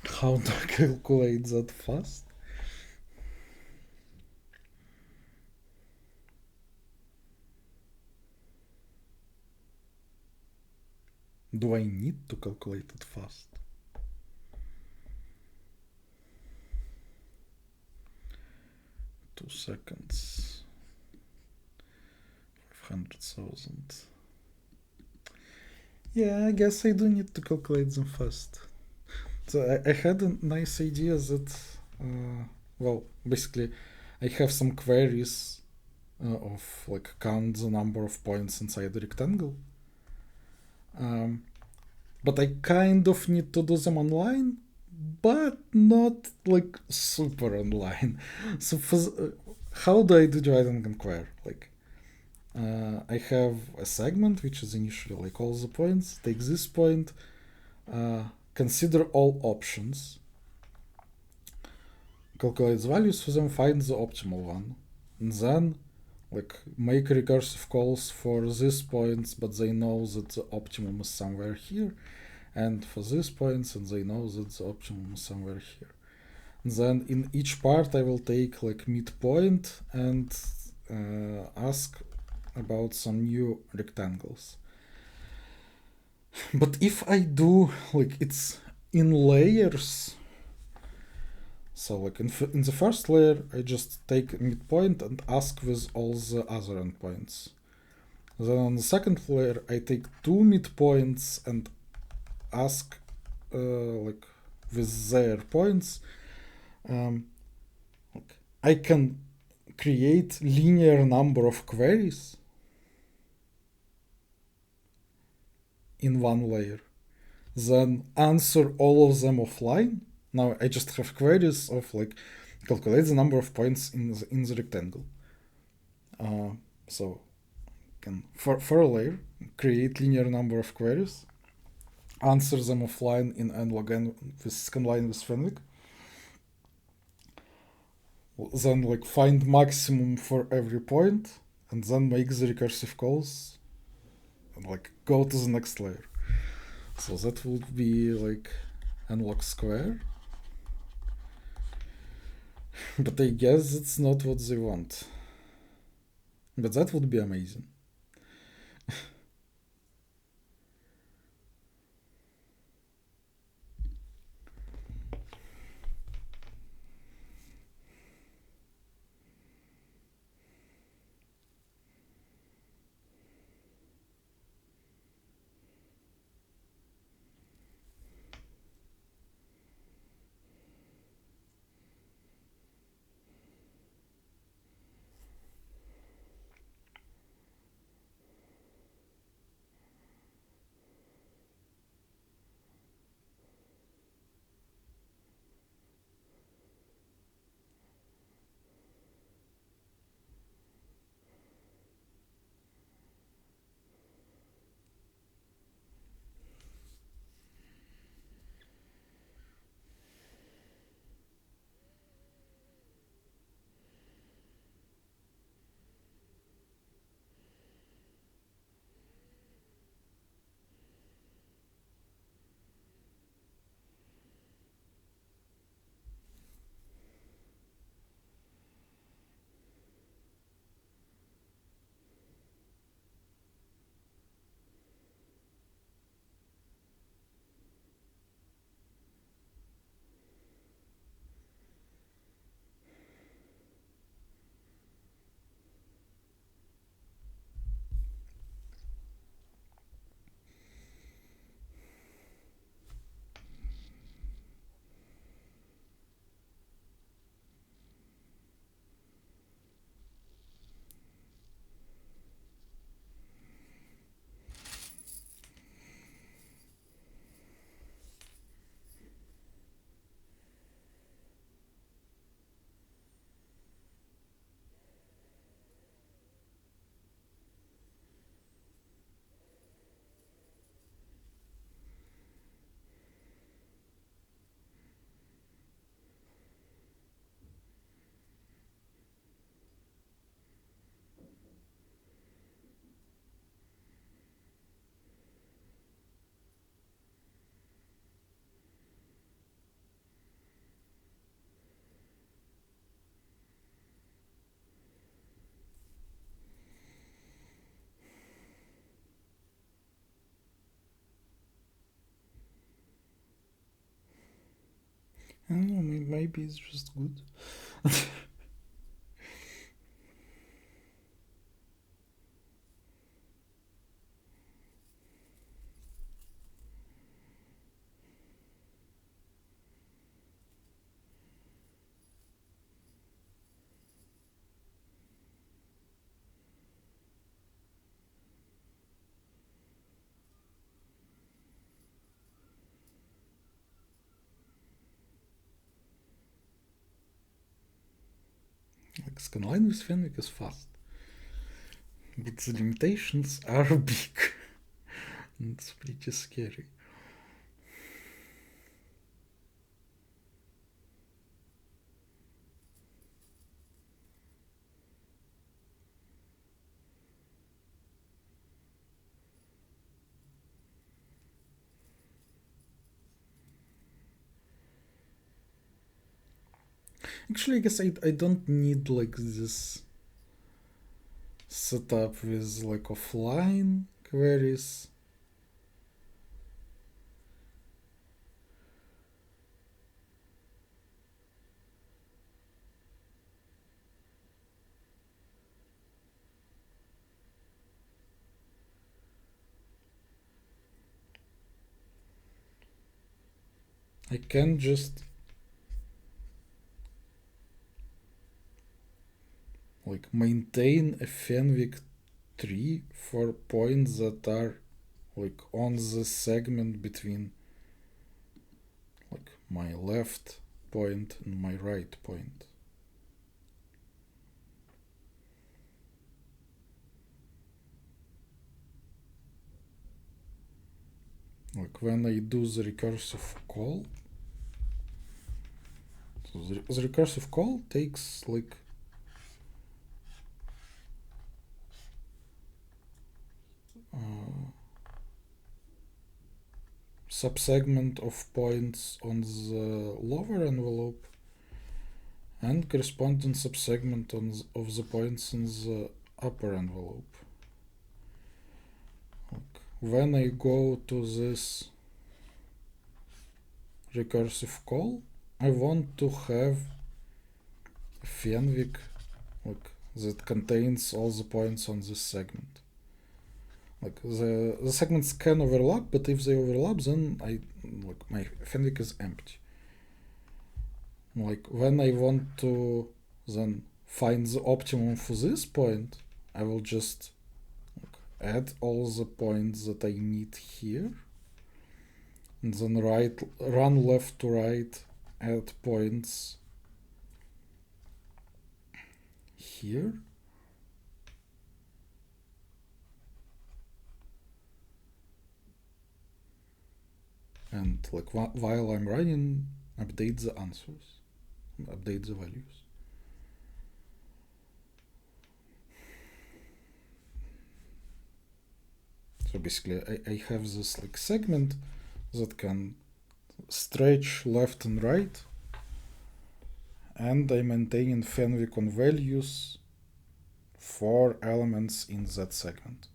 How do I calculate that fast? Do I need to calculate it fast? 2 seconds. 500,000. Yeah, I guess I do need to calculate them fast. So I had a nice idea that, basically, I have some queries of like count the number of points inside the rectangle. But I kind of need to do them online, but not like super online. So how do I do dividing and square? Like, I have a segment which is initially like all the points. Take this point, consider all options, calculate the values for them, find the optimal one, and then like make recursive calls for these points, but they know that the optimum is somewhere here, and for these points, and they know that the optimum is somewhere here. And then in each part, I will take like midpoint and ask about some new rectangles. But if I do like it's in layers, so like in the first layer, I just take midpoint and ask with all the other endpoints. Then on the second layer, I take two midpoints and ask like with their points. I can create linear number of queries in one layer, then answer all of them offline. Now I just have queries of like calculate the number of points in the rectangle. So can for a layer create linear number of queries, answer them offline in nlog n with scanline with Fenwick, then like find maximum for every point, and then make the recursive calls and like go to the next layer. So that would be like nlog square. But I guess it's not what they want. But that would be amazing. I don't know, maybe it's just good. Like scanline with Fenwick is fast, but the limitations are big. It's pretty scary. Actually, I guess I don't need like this setup with like offline queries. I can just like maintain a Fenwick tree for points that are like on the segment between like my left point and my right point. Like when I do the recursive call, so the recursive call takes like subsegment of points on the lower envelope and corresponding subsegment of the points in the upper envelope. Like when I go to this recursive call, I want to have a Fenwick like that contains all the points on this segment. Like the segments can overlap, but if they overlap, then my Fenwick is empty. Like when I want to then find the optimum for this point, I will just add all the points that I need here, and then run left to right, add points here. And like while I'm running, update the answers, update the values. So basically I have this like segment that can stretch left and right, and I'm maintaining Fenwick on values for elements in that segment.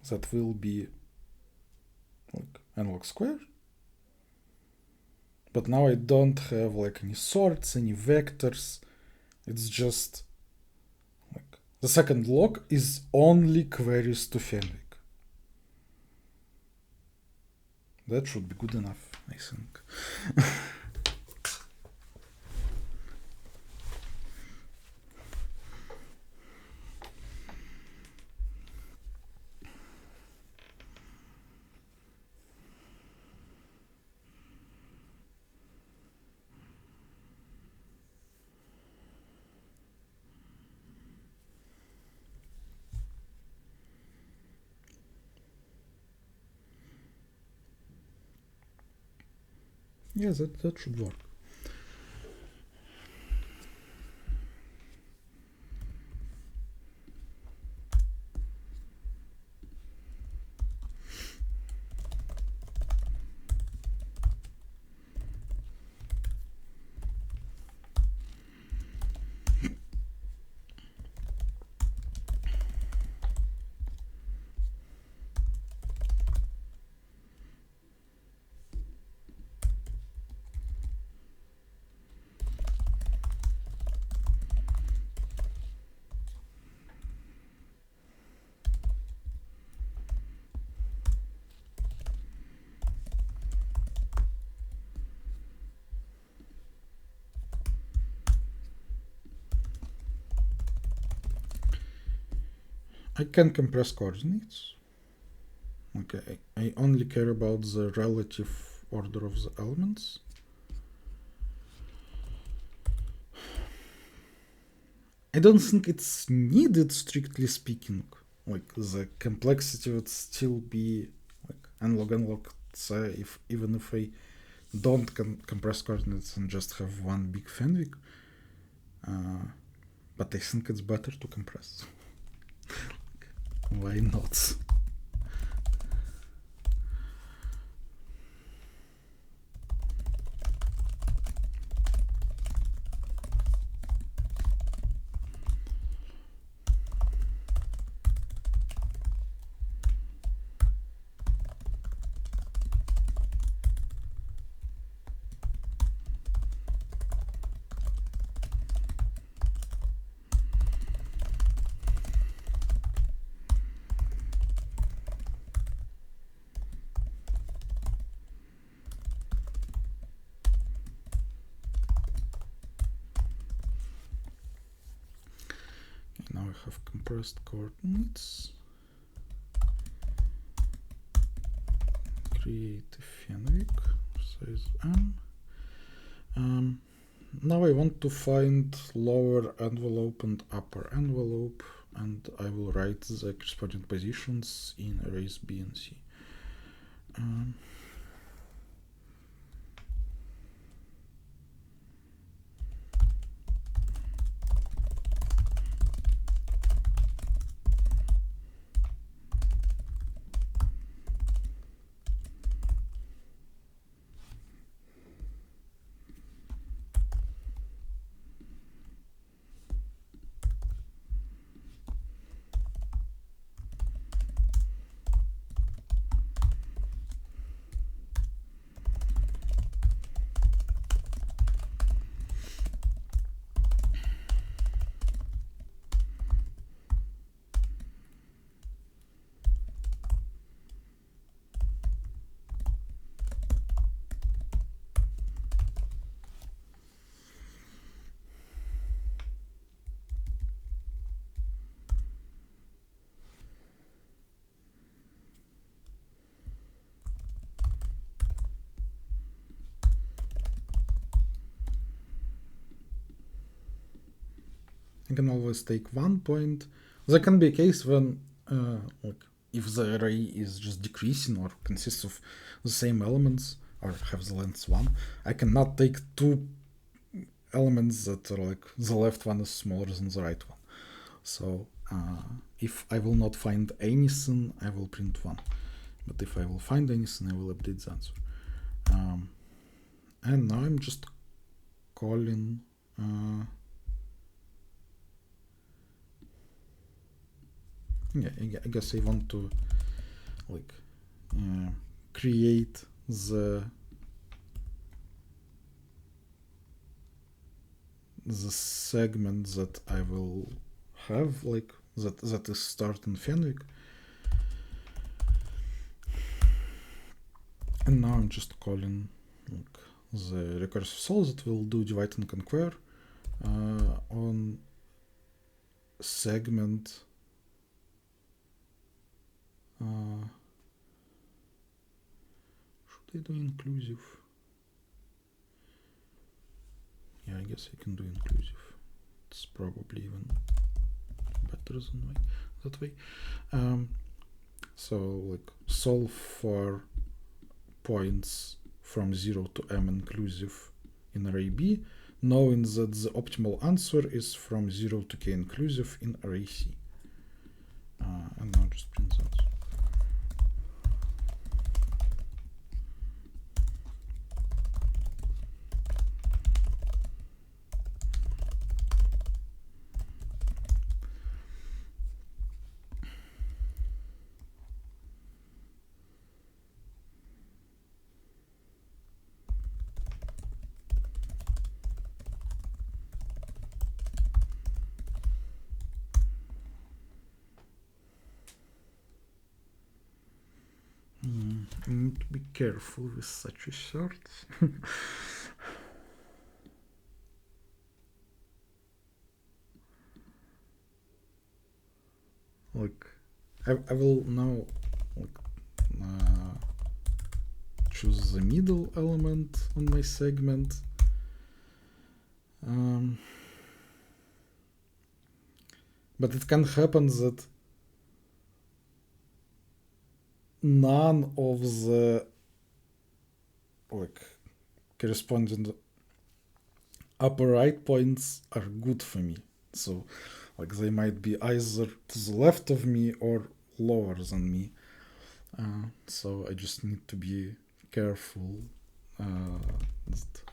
That will be like n-log square. But now I don't have like any sorts, any vectors. It's just like the second log is only queries to Fenwick. That should be good enough, I think. Yeah, that should work. I can compress coordinates. Okay, I only care about the relative order of the elements. I don't think it's needed, strictly speaking. Like, the complexity would still be like n-log, say, even if I don't compress coordinates and just have one big fanfic. But I think it's better to compress. Why not? Now I have compressed coordinates. Create a fanfic, size m. Now I want to find lower envelope and upper envelope, and I will write the corresponding positions in arrays B and C. I can always take 1 point. There can be a case when, like, if the array is just decreasing or consists of the same elements or have the length 1, I cannot take 2 elements that are like the left one is smaller than the right one. So if I will not find anything, I will print 1. But if I will find anything, I will update the answer. And now I'm just calling yeah, I guess I want to like create the segment that I will have, like that is starting fanfic. And now I'm just calling like the recursive solve that will do divide and conquer on segment should I do inclusive? Yeah, I guess I can do inclusive. It's probably even better than that way. So like solve for points from 0 to m inclusive in array B, knowing that the optimal answer is from 0 to k inclusive in array C. And now just print that. I need to be careful with such a sort. like I will now like choose the middle element on my segment. But it can happen that none of the like corresponding upper right points are good for me. So like they might be either to the left of me or lower than me. So I just need to be careful.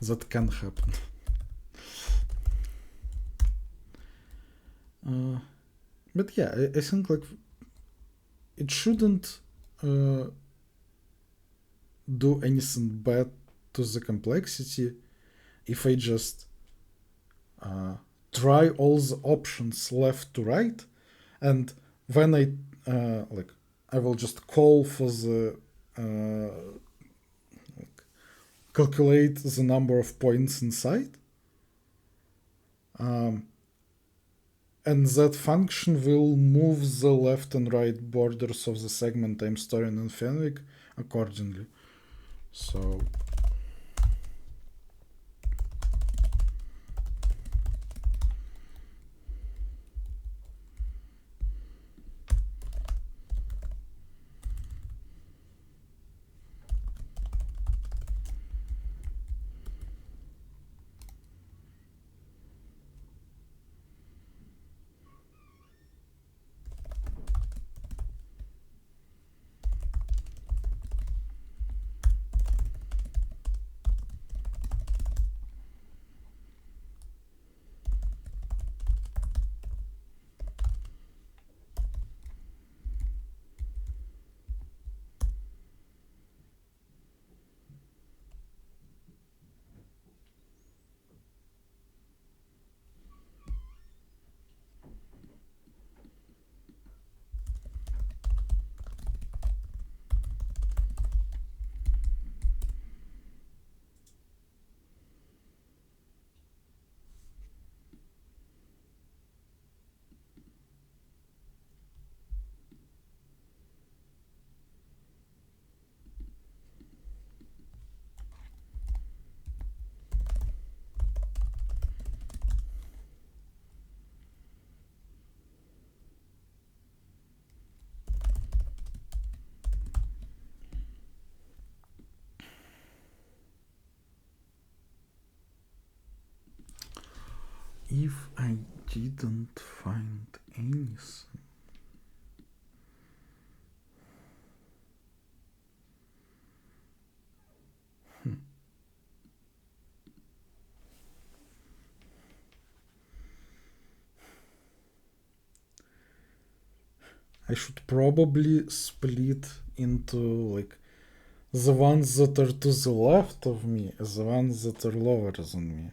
That can happen. But yeah, I think like it shouldn't do anything bad to the complexity if I just try all the options left to right, and when I I will just call for the calculate the number of points inside, and that function will move the left and right borders of the segment I'm storing in Fenwick accordingly. So if I didn't find anything, I should probably split into like the ones that are to the left of me and the ones that are lower than me.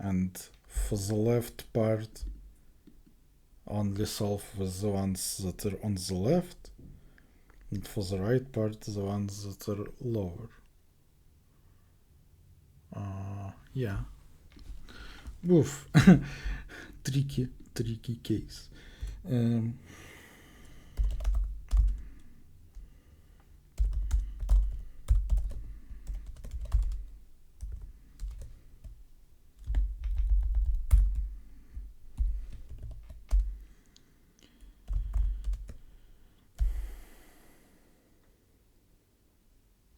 And for the left part, only solve with the ones that are on the left, and for the right part, the ones that are lower. Yeah. Oof. tricky case.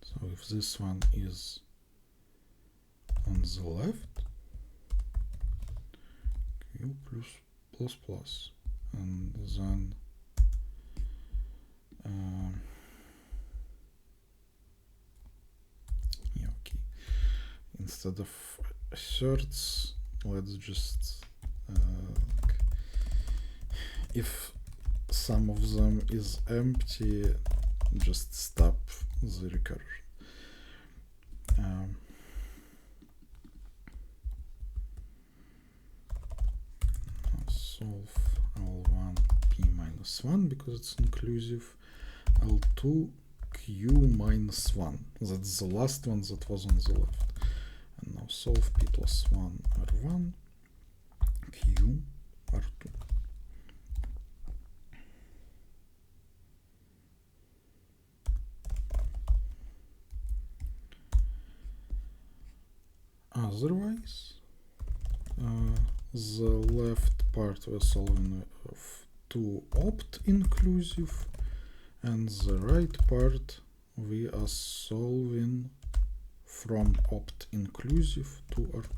So if this one is on the left, Q plus plus, and then yeah, okay. Instead of thirds, let's just if some of them is empty, just stop the recursion. Solve L1 P minus 1 because it's inclusive, L2 Q minus 1. That's the last one that was on the left. And now solve P plus 1 R1. Q R2. Otherwise, the left part we're solving to opt inclusive, and the right part we are solving from opt inclusive to R2.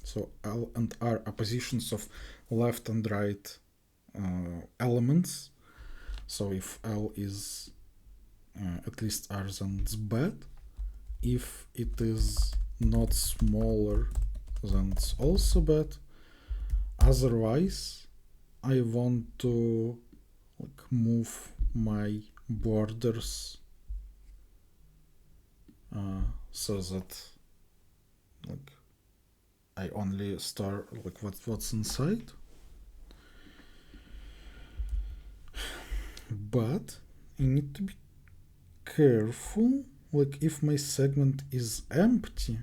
So L and R are positions of left and right elements. So if L is at least R, then it's bad. If it is not smaller, then it's also bad. Otherwise, I want to move my borders so that I only store what's inside. But I need to be careful, if my segment is empty,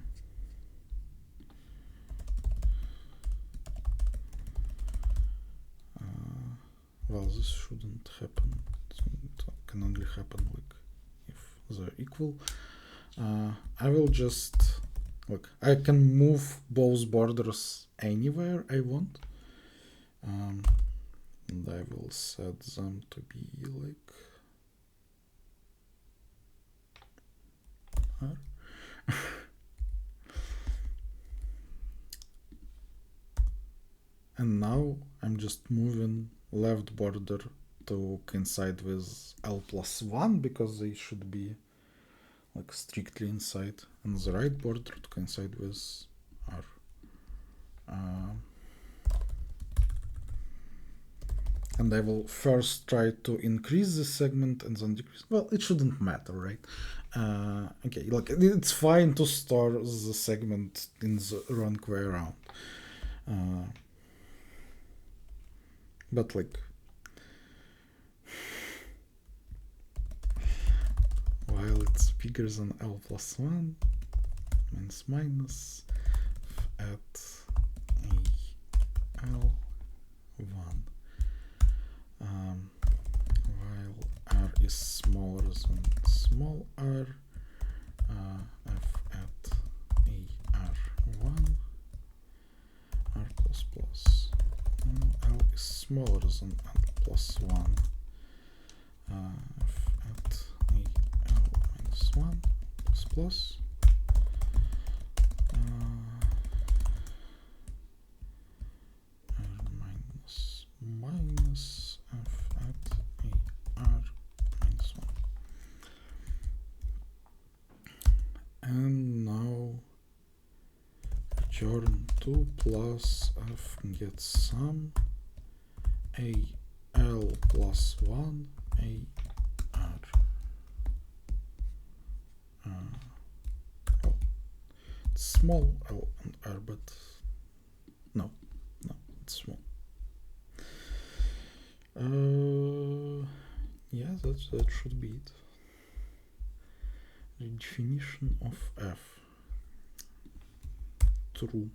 well, this shouldn't happen. It can only happen if they're equal. I will just I can move both borders anywhere I want, and I will set them to be R. And now I'm just moving left border to coincide with L plus 1 because they should be strictly inside, and the right border to coincide with R. And I will first try to increase the segment and then decrease. Well, it shouldn't matter, right? Okay, it's fine to store the segment in the wrong way around. But while it's bigger than L plus 1, minus at a L1. While R is smaller than small r, f at a R1, R plus plus. L is smaller than L plus 1, f at a L minus 1 plus plus. R minus f at a R minus 1. And now return 2 plus f gets sum a L plus 1 a R. Well, it's small L and R, but no, it's small. Yeah, that should be it. Redefinition of f. True.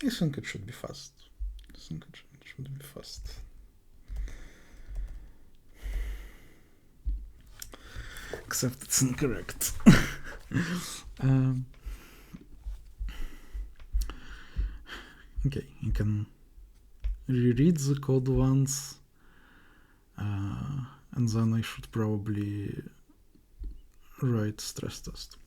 I think it should be fast. Except it's incorrect. Okay, you can reread the code once, and then I should probably write stress test.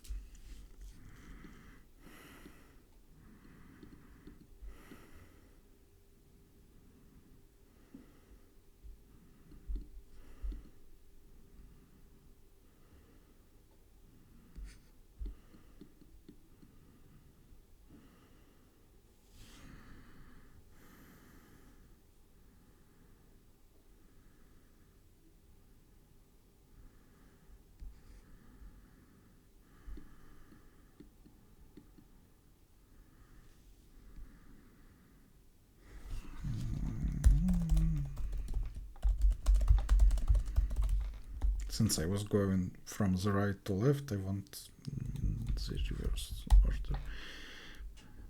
Since I was going from the right to left, I want the reverse order.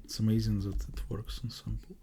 It's amazing that it works in sample.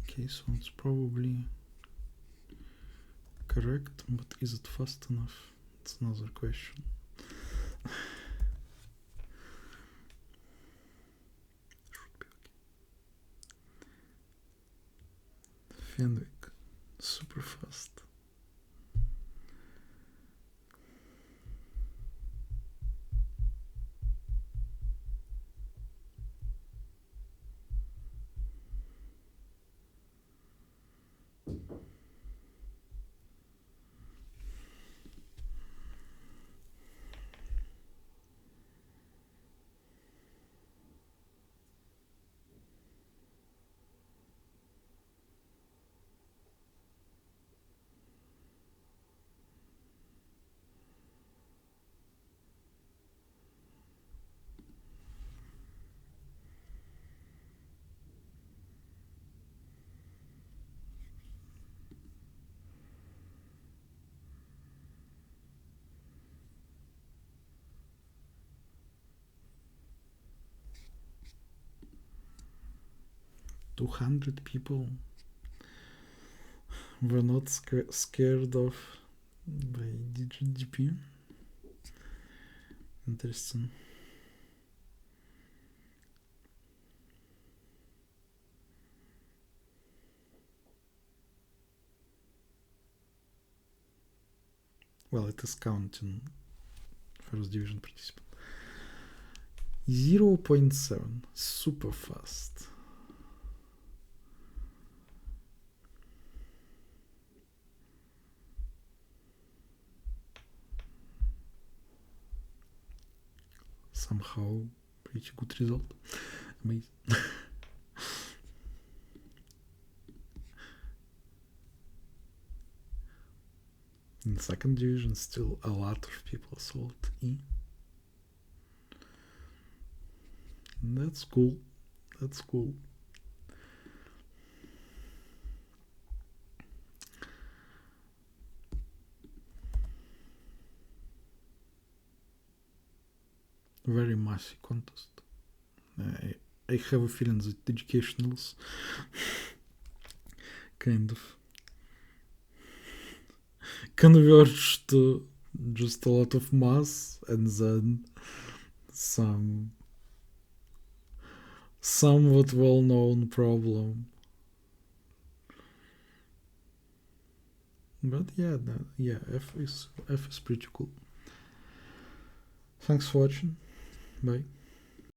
Okay, so it's probably correct, but is it fast enough? It's another question. Should be okay. Fenwick, super fast. $200 people were not scared of by DP. Interesting. Well, it is counting first division participant. 0.7, super fast. Somehow pretty good result. Amazing. In second division, still a lot of people sold E. That's cool. That's cool. Very messy contest. I have a feeling that educationals kind of converge to just a lot of mass and then some somewhat well-known problem. But yeah, F is pretty cool. Thanks for watching. Bye.